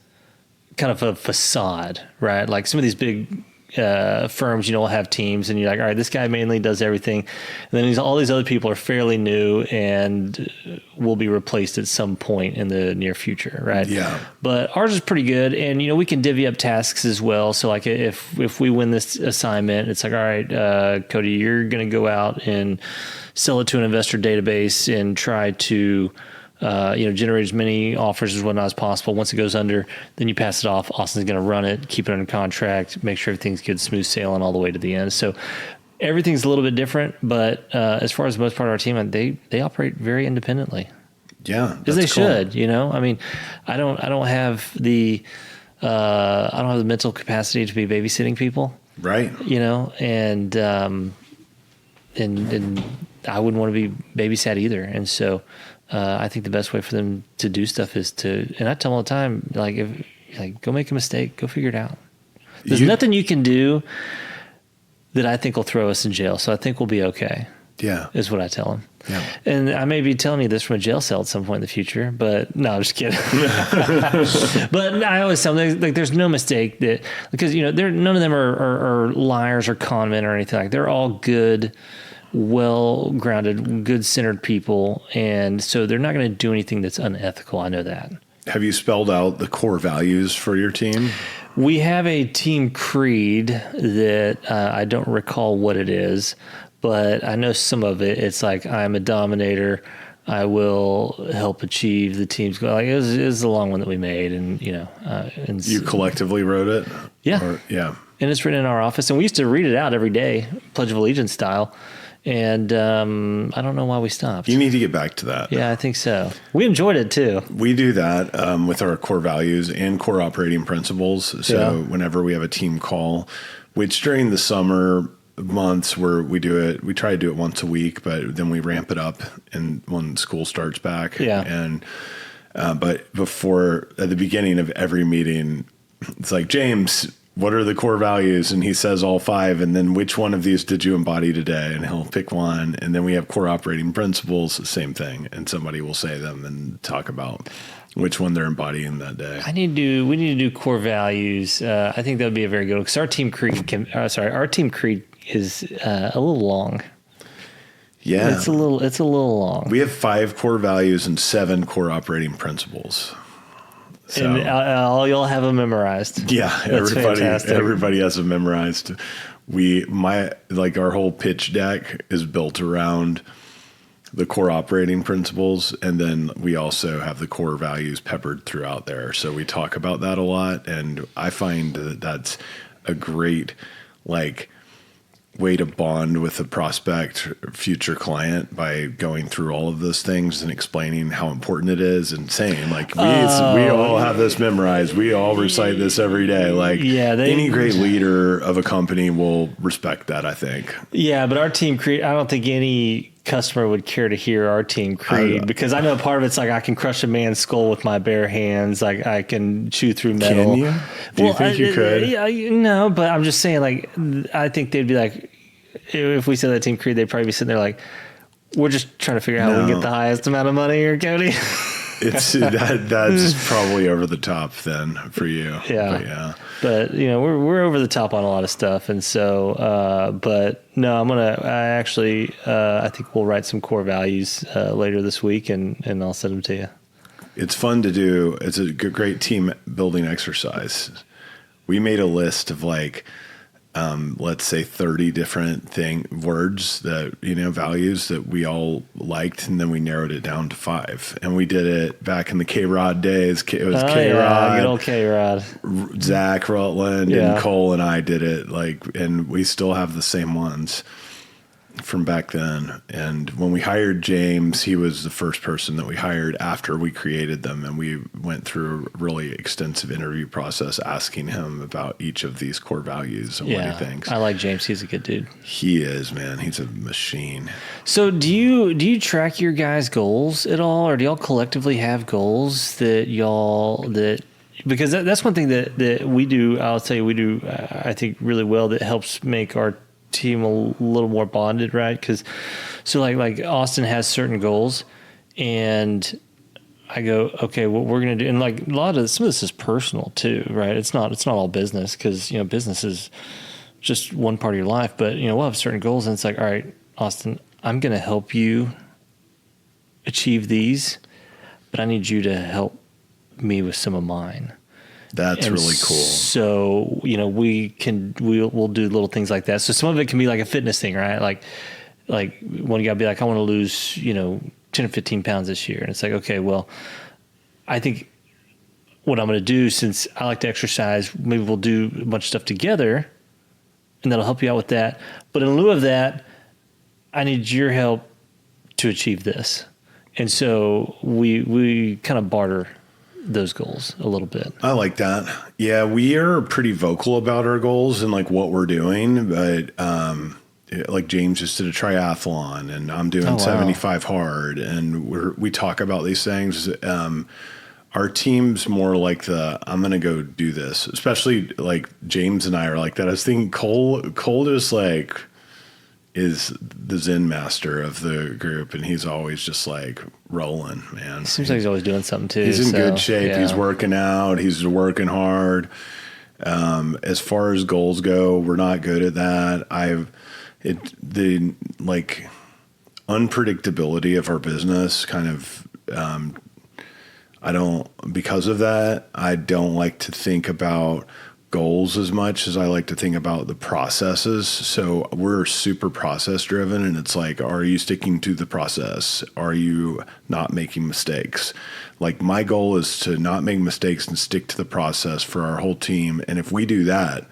kind of a facade, right? Like some of these big firms, will have teams, and you're like, all right, this guy mainly does everything, and then all these other people are fairly new and will be replaced at some point in the near future, right? Yeah. But ours is pretty good, and we can divvy up tasks as well. So like if we win this assignment, it's like, all right, Cody, you're going to go out and sell it to an investor database and try to generate as many offers as whatnot as possible. Once it goes under, then you pass it off. Austin's going to run it, keep it under contract, make sure everything's good, smooth sailing all the way to the end. So everything's a little bit different, but as far as the most part of our team, they operate very independently. Yeah, because they should. I mean, I don't have the mental capacity to be babysitting people, right? And I wouldn't want to be babysat either, and so. I think the best way for them to do stuff is and I tell them all the time, go make a mistake, go figure it out. There's nothing you can do that I think will throw us in jail. So I think we'll be okay. Yeah. Is what I tell them. Yeah. And I may be telling you this from a jail cell at some point in the future, but no, I'm just kidding. But I always tell them, there's no mistake because, none of them are liars or con men or anything like that. They're all good, well-grounded, good-centered people, and so they're not going to do anything that's unethical. I know that. Have you spelled out the core values for your team? We have a team creed that I don't recall what it is, but I know some of it. It's like, I'm a dominator. I will help achieve the team's goal. It was a long one that we made, and and you collectively wrote it. Yeah, yeah, and it's written in our office, and we used to read it out every day, Pledge of Allegiance style. And I don't know why we stopped. You need to get back to that. Yeah, I think so. We enjoyed it too. We do that with our core values and core operating principles. So whenever we have a team call, which during the summer months where we do it, we try to do it once a week, but then we ramp it up and when school starts back. Yeah. And but at the beginning of every meeting, it's like, James, what are the core values? And he says all 5. And then which one of these did you embody today? And he'll pick one. And then we have core operating principles, the same thing. And somebody will say them and talk about which one they're embodying that day. We need to do core values. I think that would be a very good one, because our team creed is a little long. Yeah. It's a little long. We have 5 core values and 7 core operating principles. So, and all y'all have them memorized. Yeah, That's fantastic. Everybody has them memorized. Our whole pitch deck is built around the core operating principles, and then we also have the core values peppered throughout there. So we talk about that a lot, and I find that that's a great way to bond with a prospect future client by going through all of those things and explaining how important it is and saying we all have this memorized. We all recite this every day. Any great leader of a company will respect that, I think. Yeah. But our team creed, I don't think any customer would care to hear our team creed, because I know part of it's I can crush a man's skull with my bare hands. I can chew through metal. Can you? Do you think you could? Yeah, no, but I'm just saying, I think they'd be if we said that team creed, they'd probably be sitting there we're just trying to figure out how we can get the highest amount of money here, Cody. That's probably over the top then for you. Yeah. But we're over the top on a lot of stuff. And so, but no, I think we'll write some core values later this week, and I'll send them to you. It's fun to do. It's a great team building exercise. We made a list of let's say 30 different words that, values that we all liked. And then we narrowed it down to 5, and we did it back in the K-Rod days. It was K-Rod, good old K-Rod, Zach Rutland and Cole and I did it and we still have the same ones from back then. And when we hired James, he was the first person that we hired after we created them. And we went through a really extensive interview process asking him about each of these core values and what he thinks. I like James. He's a good dude. He is, man. He's a machine. So do you track your guys' goals at all? Or do y'all collectively have goals because that's one thing that we do, I'll tell you, we do, I think really well, that helps make our team a little more bonded, right? Because like Austin has certain goals, and I go, okay, what we're gonna do, and some of this is personal too, right? It's not all business, because business is just one part of your life, but we'll have certain goals, and it's like, all right, Austin, I'm going to help you achieve these, but I need you to help me with some of mine. That's really cool. So, we'll do little things like that. So some of it can be like a fitness thing, right? Like one guy be like, I want to lose, 10 or 15 pounds this year. And it's like, okay, well, I think what I'm going to do, since I like to exercise, maybe we'll do a bunch of stuff together, and that'll help you out with that. But in lieu of that, I need your help to achieve this. And so we kind of barter those goals a little bit. I like that. Yeah, we are pretty vocal about our goals and like what we're doing, but like James just did a triathlon, and I'm doing 75 hard, and we talk about these things. Our team's more like I'm going to go do this, especially like James and I are like that. I was thinking Cole just like is the Zen master of the group, and he's always just like rolling, man. Seems like he's always doing something too. He's in good shape. Yeah. He's working out. He's working hard. As far as goals go, we're not good at that. The like unpredictability of our business kind of, because of that, I don't like to think about goals as much as I like to think about the processes. So we're super process driven, and it's like, are you sticking to the process? Are you not making mistakes? Like, my goal is to not make mistakes and stick to the process for our whole team. And if we do that,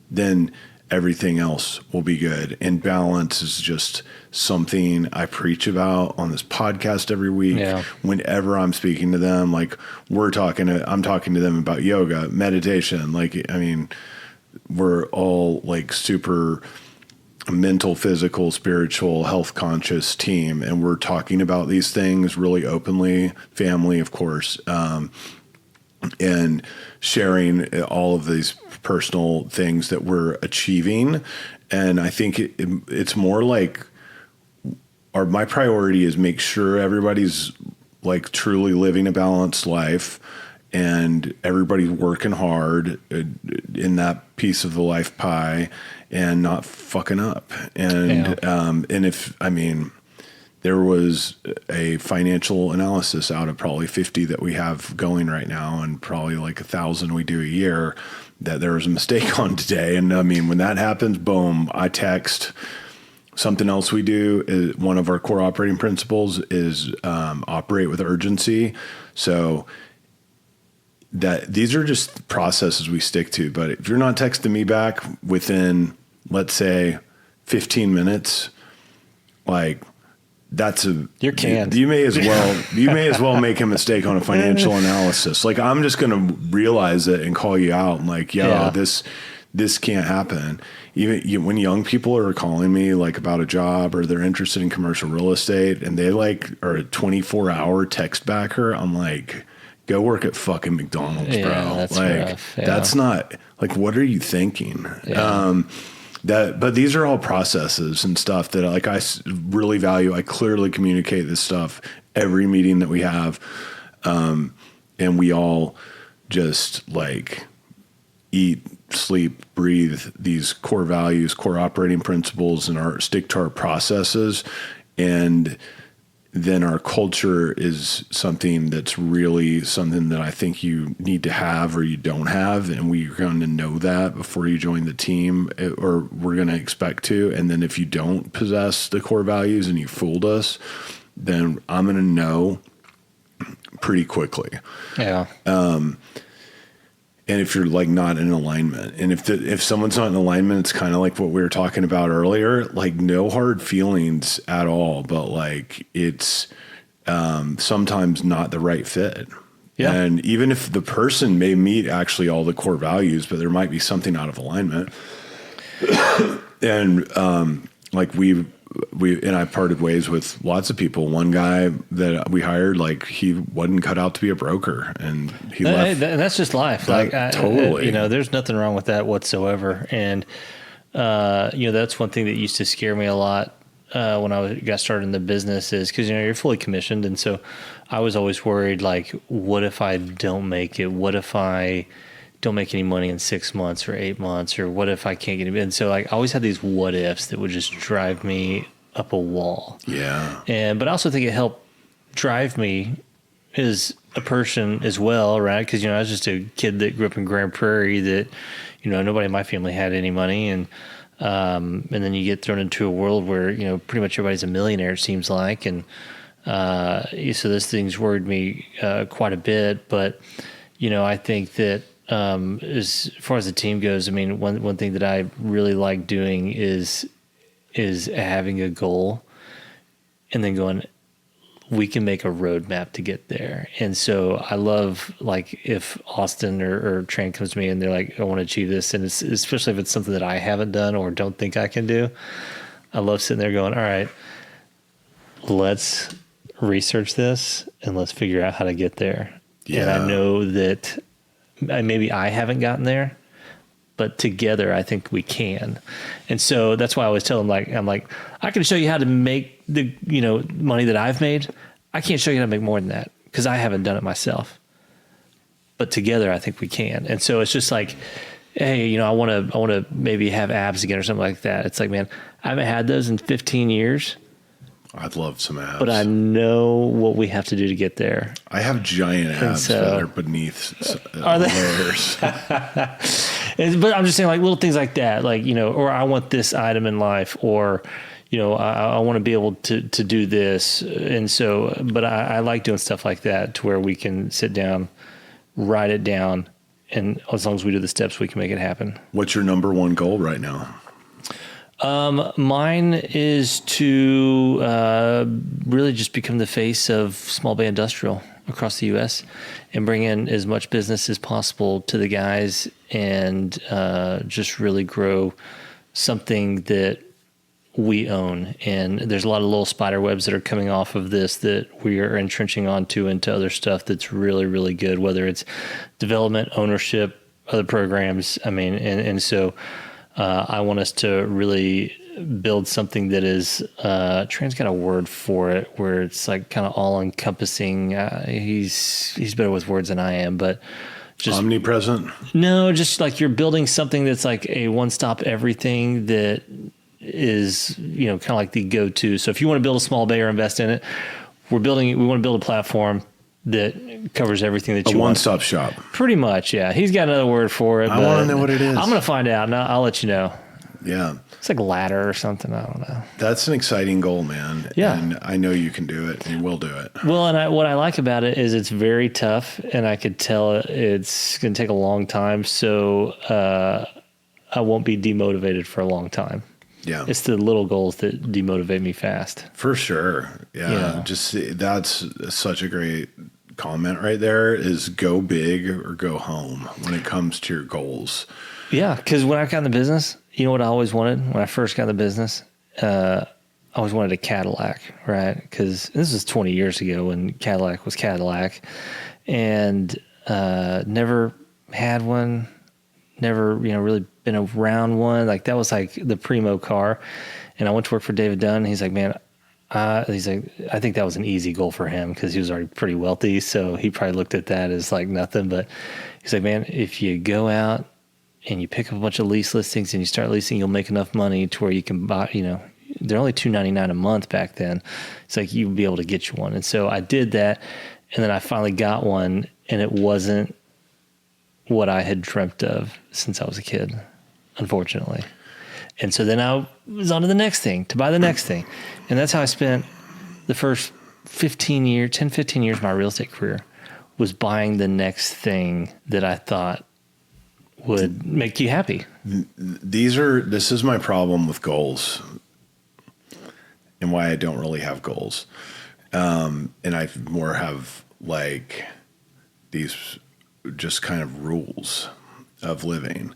then everything else will be good. And balance is just something I preach about on this podcast every week. Yeah. Whenever I'm speaking to them, like I'm talking to them about yoga, meditation. Like, I mean, we're all like super mental, physical, spiritual, health conscious team. And we're talking about these things really openly, family, of course, and sharing all of these personal things that we're achieving. And I think it's more like my priority is make sure everybody's like truly living a balanced life, and everybody's working hard in that piece of the life pie and not fucking up. And, and if, I mean, there was a financial analysis out of probably 50 that we have going right now, and probably like 1,000 we do a year, that there was a mistake on today. And I mean, when that happens, boom, I text. Something else we do is, one of our core operating principles is operate with urgency. So that these are just processes we stick to. But if you're not texting me back within, let's say, 15 minutes, like, you're canned. You may as well make a mistake on a financial analysis. Like, I'm just going to realize it and call you out and like, this can't happen. Even when young people are calling me like about a job, or they're interested in commercial real estate, and they like are a 24-hour text backer, I'm like, go work at fucking McDonald's, bro. That's like, rough. Yeah. That's not like, what are you thinking? Yeah. But these are all processes and stuff that like I really value. I clearly communicate this stuff every meeting that we have. And we all just like eat, sleep, breathe these core values, core operating principles, and stick to our processes. And then our culture is something that's really something that I think you need to have or you don't have. And we're going to know that before you join the team, or we're going to expect to. And then if you don't possess the core values and you fooled us, then I'm going to know pretty quickly. Yeah. And if you're like not in alignment, and if someone's not in alignment, it's kind of like what we were talking about earlier, like no hard feelings at all, but like it's sometimes not the right fit. Yeah. And even if the person may meet actually all the core values, but there might be something out of alignment. And like we and I parted ways with lots of people. One guy that we hired, like he wasn't cut out to be a broker, and he left. And that's just life. Totally. There's nothing wrong with that whatsoever. And, that's one thing that used to scare me a lot when I got started in the business, is because, you're fully commissioned. And so I was always worried, like, what if I don't make it? What if I don't make any money in 6 months or 8 months, or what if I can't get it? And so like I always had these what ifs that would just drive me up a wall. Yeah. But I also think it helped drive me as a person as well, right? Because, I was just a kid that grew up in Grand Prairie that, nobody in my family had any money. And then you get thrown into a world where, pretty much everybody's a millionaire, it seems like. And so those things worried me quite a bit. But, I think that as far as the team goes, I mean, one thing that I really like doing is having a goal and then going, we can make a roadmap to get there. And so I love, like, if Austin or Trent comes to me and they're like, I want to achieve this. And it's, especially if it's something that I haven't done or don't think I can do, I love sitting there going, all right, let's research this and let's figure out how to get there. Yeah. And I know that maybe I haven't gotten there, but together I think we can. And so that's why I always tell them, I'm like, I can show you how to make the, money that I've made. I can't show you how to make more than that because I haven't done it myself. But together I think we can. And so it's just like, hey, I want to maybe have abs again or something like that. It's like, man, I haven't had those in 15 years. I'd love some abs. But I know what we have to do to get there. I have giant abs that are beneath layers. But I'm just saying, like, little things like that, like, or I want this item in life, or, I want to be able to do this. And so, but I like doing stuff like that to where we can sit down, write it down, and as long as we do the steps, we can make it happen. What's your number one goal right now? Mine is to really just become the face of small bay industrial across the U.S. and bring in as much business as possible to the guys and just really grow something that we own. And there's a lot of little spider webs that are coming off of this that we are entrenching onto into other stuff that's really, really good, whether it's development, ownership, other programs. I mean, and so I want us to really build something that is, Trent's got a word for it, where it's like kind of all encompassing. He's better with words than I am, but just omnipresent. No, just like you're building something that's like a one-stop everything that is, kind of like the go-to. So if you want to build a small bay or invest in it, we want to build a platform that covers everything that you want. A one-stop shop. Pretty much, yeah. He's got another word for it. I want to know what it is. I'm going to find out, and I'll let you know. Yeah. It's like ladder or something. I don't know. That's an exciting goal, man. Yeah. And I know you can do it, and you will do it. Well, and what I like about it is it's very tough, and I could tell it's going to take a long time, so I won't be demotivated for a long time. Yeah. It's the little goals that demotivate me fast. For sure. Yeah. Just that's such a great comment right there, is go big or go home when it comes to your goals. Yeah. Because when I got in the business, you know what I always wanted when I first got in the business? I always wanted a Cadillac, right? Because this was 20 years ago when Cadillac was Cadillac, and never had one, never, really been around one. Like that was like the primo car. And I went to work for David Dunn. And he's like, man, he's like, I think that was an easy goal for him because he was already pretty wealthy. So he probably looked at that as like nothing. But he's like, man, if you go out and you pick up a bunch of lease listings and you start leasing, you'll make enough money to where you can buy, they're only $299 a month back then. It's like you'll be able to get you one. And so I did that. And then I finally got one, and it wasn't what I had dreamt of since I was a kid, unfortunately. And so then I was on to the next thing, to buy the next thing. And that's how I spent the first 10, 15 years of my real estate career, was buying the next thing that I thought would make you happy. This is my problem with goals and why I don't really have goals. And I more have like these just kind of rules of living,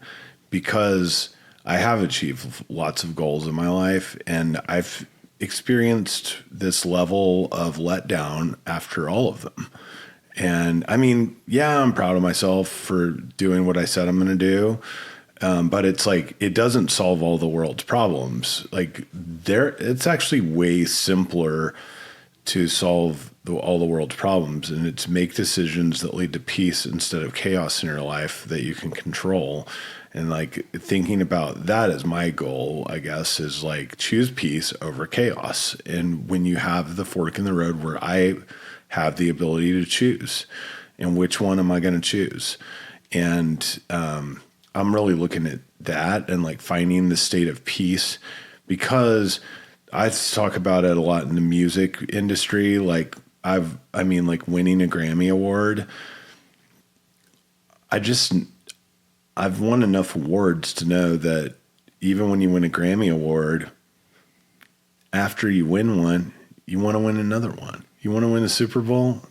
because I have achieved lots of goals in my life, and I've experienced this level of letdown after all of them. And I mean, yeah, I'm proud of myself for doing what I said I'm going to do. But it's like, it doesn't solve all the world's problems. Like it's actually way simpler to solve all the world's problems, and it's make decisions that lead to peace instead of chaos in your life that you can control. And like thinking about that as my goal, I guess, is like choose peace over chaos. And when you have the fork in the road where I have the ability to choose, and which one am I going to choose? And I'm really looking at that and like finding the state of peace, because I talk about it a lot in the music industry. Like like winning a Grammy Award. I've won enough awards to know that even when you win a Grammy Award, after you win one, you want to win another one. You want to win a Super Bowl.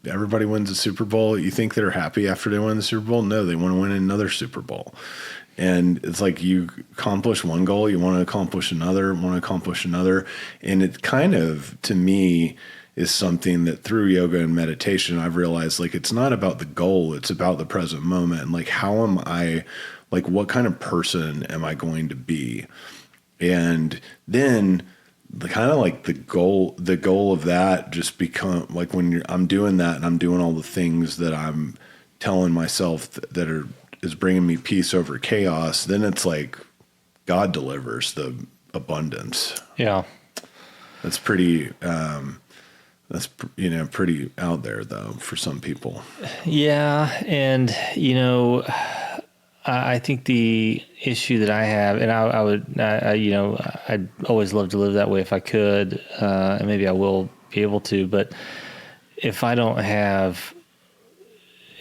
Everybody wins a Super Bowl. You think they're happy after they win the Super Bowl? No, they want to win another Super Bowl. And it's like you accomplish one goal, you want to accomplish another. And it kind of, to me, is something that through yoga and meditation, I've realized like it's not about the goal, it's about the present moment. And like, how am I, like, what kind of person am I going to be? And then kind of like the goal of that just become like when I'm doing that and I'm doing all the things that I'm telling myself that is bringing me peace over chaos, then it's like God delivers the abundance. Yeah. That's pretty, pretty out there though for some people. Yeah. And, I think the issue that I have, and I'd always love to live that way if I could, and maybe I will be able to, but if I don't have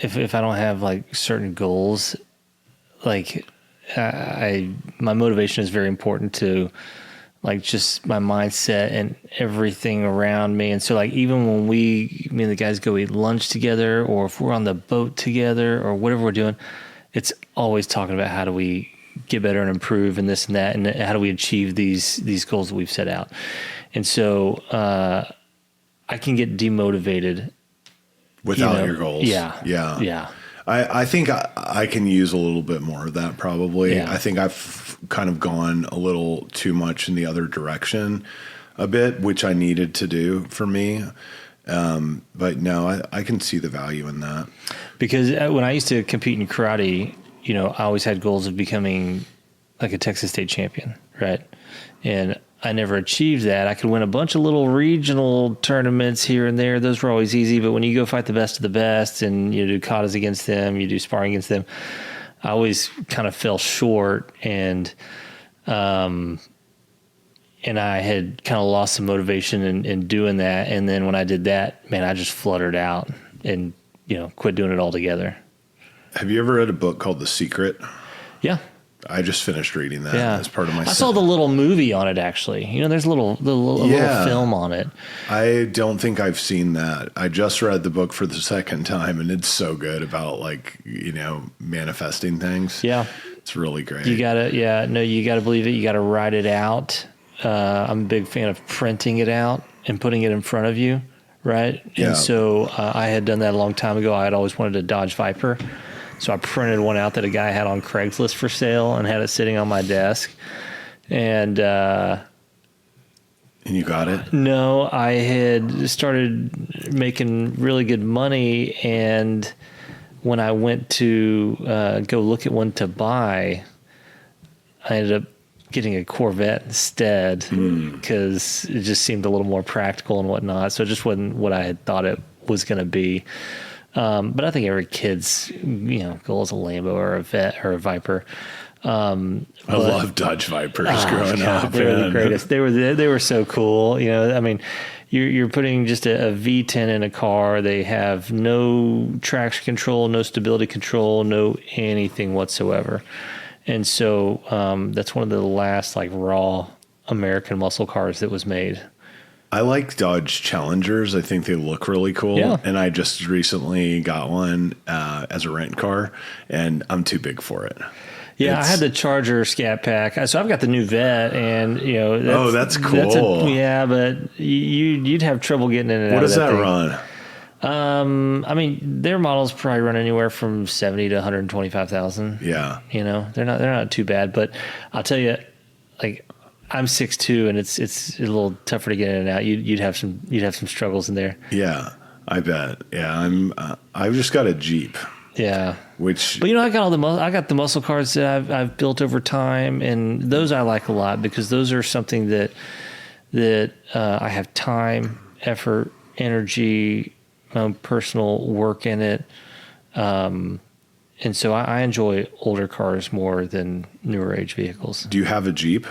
like certain goals, like my motivation is very important to like just my mindset and everything around me. And so like, even when me and the guys go eat lunch together, or if we're on the boat together or whatever we're doing, it's always talking about how do we get better and improve and this and that, and how do we achieve these goals that we've set out. And so I can get demoted without your goals. Yeah. I think I can use a little bit more of that probably. Yeah. I think I've kind of gone a little too much in the other direction a bit, which I needed to do for me. But no, I can see the value in that. Because when I used to compete in karate, I always had goals of becoming like a Texas state champion, right? And I never achieved that. I could win a bunch of little regional tournaments here and there. Those were always easy. But when you go fight the best of the best and you do katas against them, you do sparring against them, I always kind of fell short. And I had kind of lost some motivation in doing that. And then when I did that, man, I just fluttered out and, quit doing it altogether. Have you ever read a book called The Secret? Yeah. I just finished reading that as part of my. I saw the little movie on it actually. There's a little film on it. I don't think I've seen that. I just read the book for the second time, and it's so good about manifesting things. Yeah, it's really great. You gotta believe it. You gotta write it out. I'm a big fan of printing it out and putting it in front of you, right? Yeah. And so I had done that a long time ago. I had always wanted a Dodge Viper. So I printed one out that a guy had on Craigslist for sale and had it sitting on my desk. And you got it? No, I had started making really good money. And when I went to go look at one to buy, I ended up getting a Corvette instead because it just seemed a little more practical and whatnot. So it just wasn't what I had thought it was going to be. But I think every kid's, goal is a Lambo or a Vet or a Viper. I love Dodge Vipers growing up. They were the greatest. They were so cool. You're putting just a V10 in a car. They have no traction control, no stability control, no anything whatsoever. And so that's one of the last raw American muscle cars that was made. I like Dodge Challengers. I think they look really cool. Yeah. And I just recently got one as a rent car, and I'm too big for it. Yeah, I had the Charger Scat Pack. So I've got the new Vet, and that's cool. But you'd have trouble getting in and out. What does that run? Their models probably run anywhere from 70 to 125,000. Yeah, they're not too bad. But I'll tell you, I'm 6'2", and it's a little tougher to get in and out. You'd have some struggles in there. Yeah, I bet. Yeah, I've just got a Jeep. Yeah. But I got the muscle cars that I've built over time, and those I like a lot because those are something that I have time, effort, energy, personal work in it. And so I enjoy older cars more than newer age vehicles. Do you have a Jeep?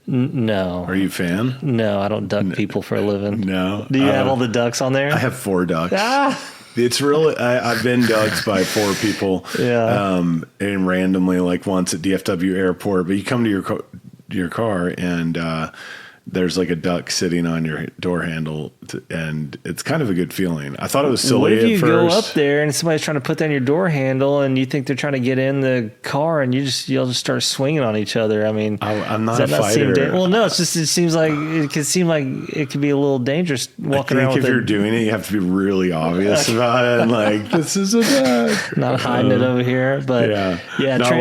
No. Are you a fan? No, I don't duck people for a living. No. Do you have all the ducks on there? I have 4 ducks. Ah! It's really, I've been ducked by 4 people. Yeah. And randomly, like once at DFW airport, but you come to your car and, there's like a duck sitting on your door handle, and it's kind of a good feeling. I thought it was silly what if you at first. go up there and somebody's trying to put down your door handle, and you think they're trying to get in the car, and you'll just start swinging on each other? I mean, I'm not a fighter. Well, no, it seems like it could be a little dangerous walking around. If you're doing it, you have to be really obvious about it, and like this is a duck, not hiding it over here. But yeah, not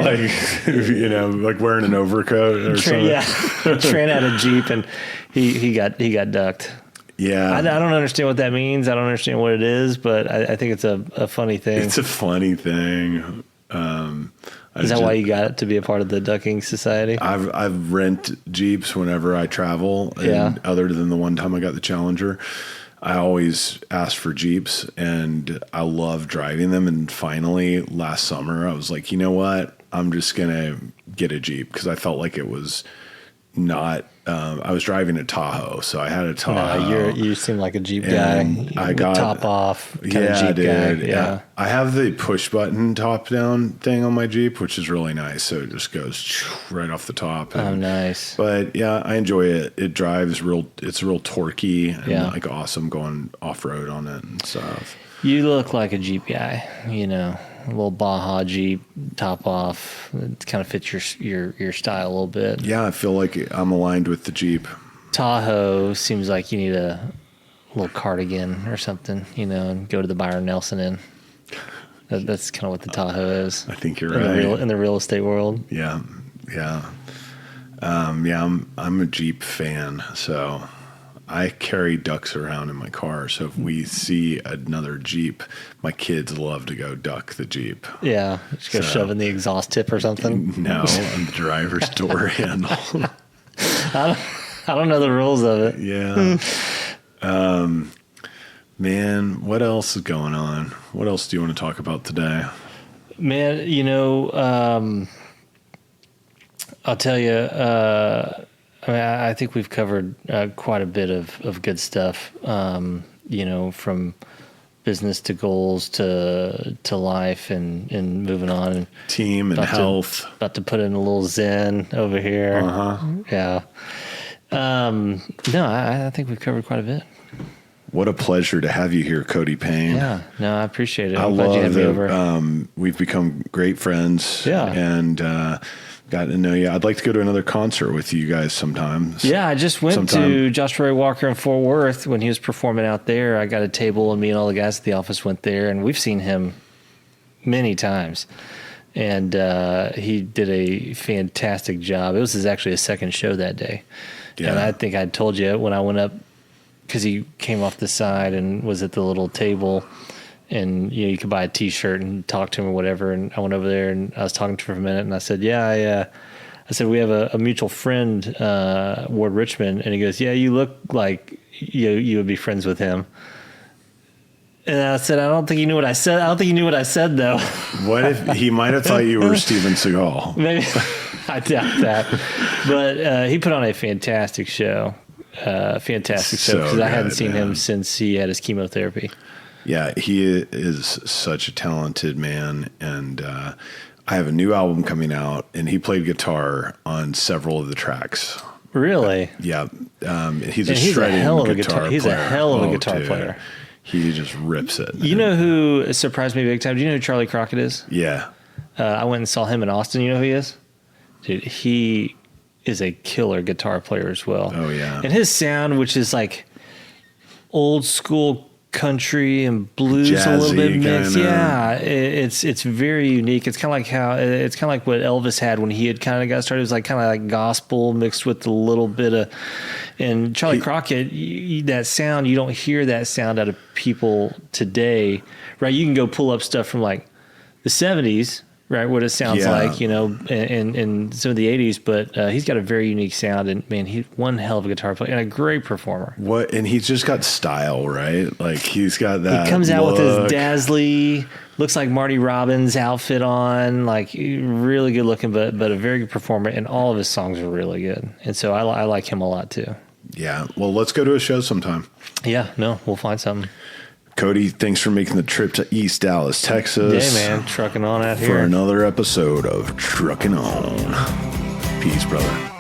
like wearing an overcoat or something. Yeah, Trent had a Jeep and he got ducked. Yeah, I don't understand what that means. I don't understand what it is, but I think it's a funny thing. It's a funny thing. Is that why you got it, to be a part of the ducking society? I've rent Jeeps whenever I travel, and other than the one time I got the Challenger, I always ask for Jeeps, and I love driving them. And finally, last summer, I was like, you know what? I'm just gonna get a Jeep because I felt like it was not. I was driving a Tahoe, so I had a Tahoe. No, you seem like a Jeep guy. I got top off kind of Jeep dude, guy. Yeah. I have the push button top down thing on my Jeep, which is really nice. So it just goes right off the top. Oh, nice. But yeah, I enjoy it. It drives it's real torquey and like awesome going off road on it and stuff. You look like a Jeep guy, a little Baja Jeep, top off. It kind of fits your style a little bit. Yeah, I feel like I'm aligned with the Jeep. Tahoe seems like you need a little cardigan or something, and go to the Byron Nelson Inn. That's kind of what the Tahoe is. I think you're right. In the real estate world. Yeah. I'm a Jeep fan, so I carry ducks around in my car. So if we see another Jeep, my kids love to go duck the Jeep. Yeah, just go shove in the exhaust tip or something. No, on the driver's door handle. I don't know the rules of it. Yeah. Man, what else is going on? What else do you want to talk about today? Man, I'll tell you, I think we've covered quite a bit of good stuff, from business to goals to life and moving on. And team and health. About to put in a little zen over here. Uh-huh. Yeah. No, I think we've covered quite a bit. What a pleasure to have you here, Cody Payne. Yeah, no, I appreciate it. I love you had me over. We've become great friends. Yeah. And got to know you. I'd like to go to another concert with you guys sometime. Yeah, I just went to Josh Roy Walker in Fort Worth when he was performing out there. I got a table, and me and all the guys at the office went there, and we've seen him many times. And he did a fantastic job. It was actually his second show that day. Yeah. And I think I told you when I went up, because he came off the side and was at the little table, and you could buy a T-shirt and talk to him or whatever. And I went over there and I was talking to him for a minute, and I said, I said, we have a mutual friend, Ward Richmond, and he goes, yeah, you look like you would be friends with him. And I said, I don't think he knew what I said. I don't think he knew what I said, though. What if he might have thought you were Steven Seagal? Maybe. I doubt that. But he put on a fantastic show. Because I hadn't seen him since he had his chemotherapy. Yeah, he is such a talented man. And I have a new album coming out, and he played guitar on several of the tracks. Really? Yeah. He's a shredding guitar player. He's a hell of a guitar player. He just rips it. You know who surprised me big time? Do you know who Charlie Crockett is? Yeah. I went and saw him in Austin. You know who he is? Dude, he is a killer guitar player as well. Oh, yeah. And his sound, which is like old school country and blues a little bit mixed. Kinda. Yeah, it's very unique. It's kind of like what Elvis had when he had kind of got started. It was like kind of like gospel mixed with a little bit of. And Charlie Crockett, that sound, you don't hear that sound out of people today, right? You can go pull up stuff from like the 70s, right, what it sounds like, you know, in some of the 80s, but he's got a very unique sound, and man, he's one hell of a guitar player and a great performer. And he's just got style, right? Like he's got that. He comes out with his dazzly, looks like Marty Robbins outfit on, like really good looking, but a very good performer, and all of his songs are really good. And so I like him a lot too. Yeah. Well, let's go to a show sometime. Yeah, no, we'll find something. Cody, thanks for making the trip to East Dallas, Texas. Yeah, man, trucking on out here. For another episode of Truckin' On. Peace, brother.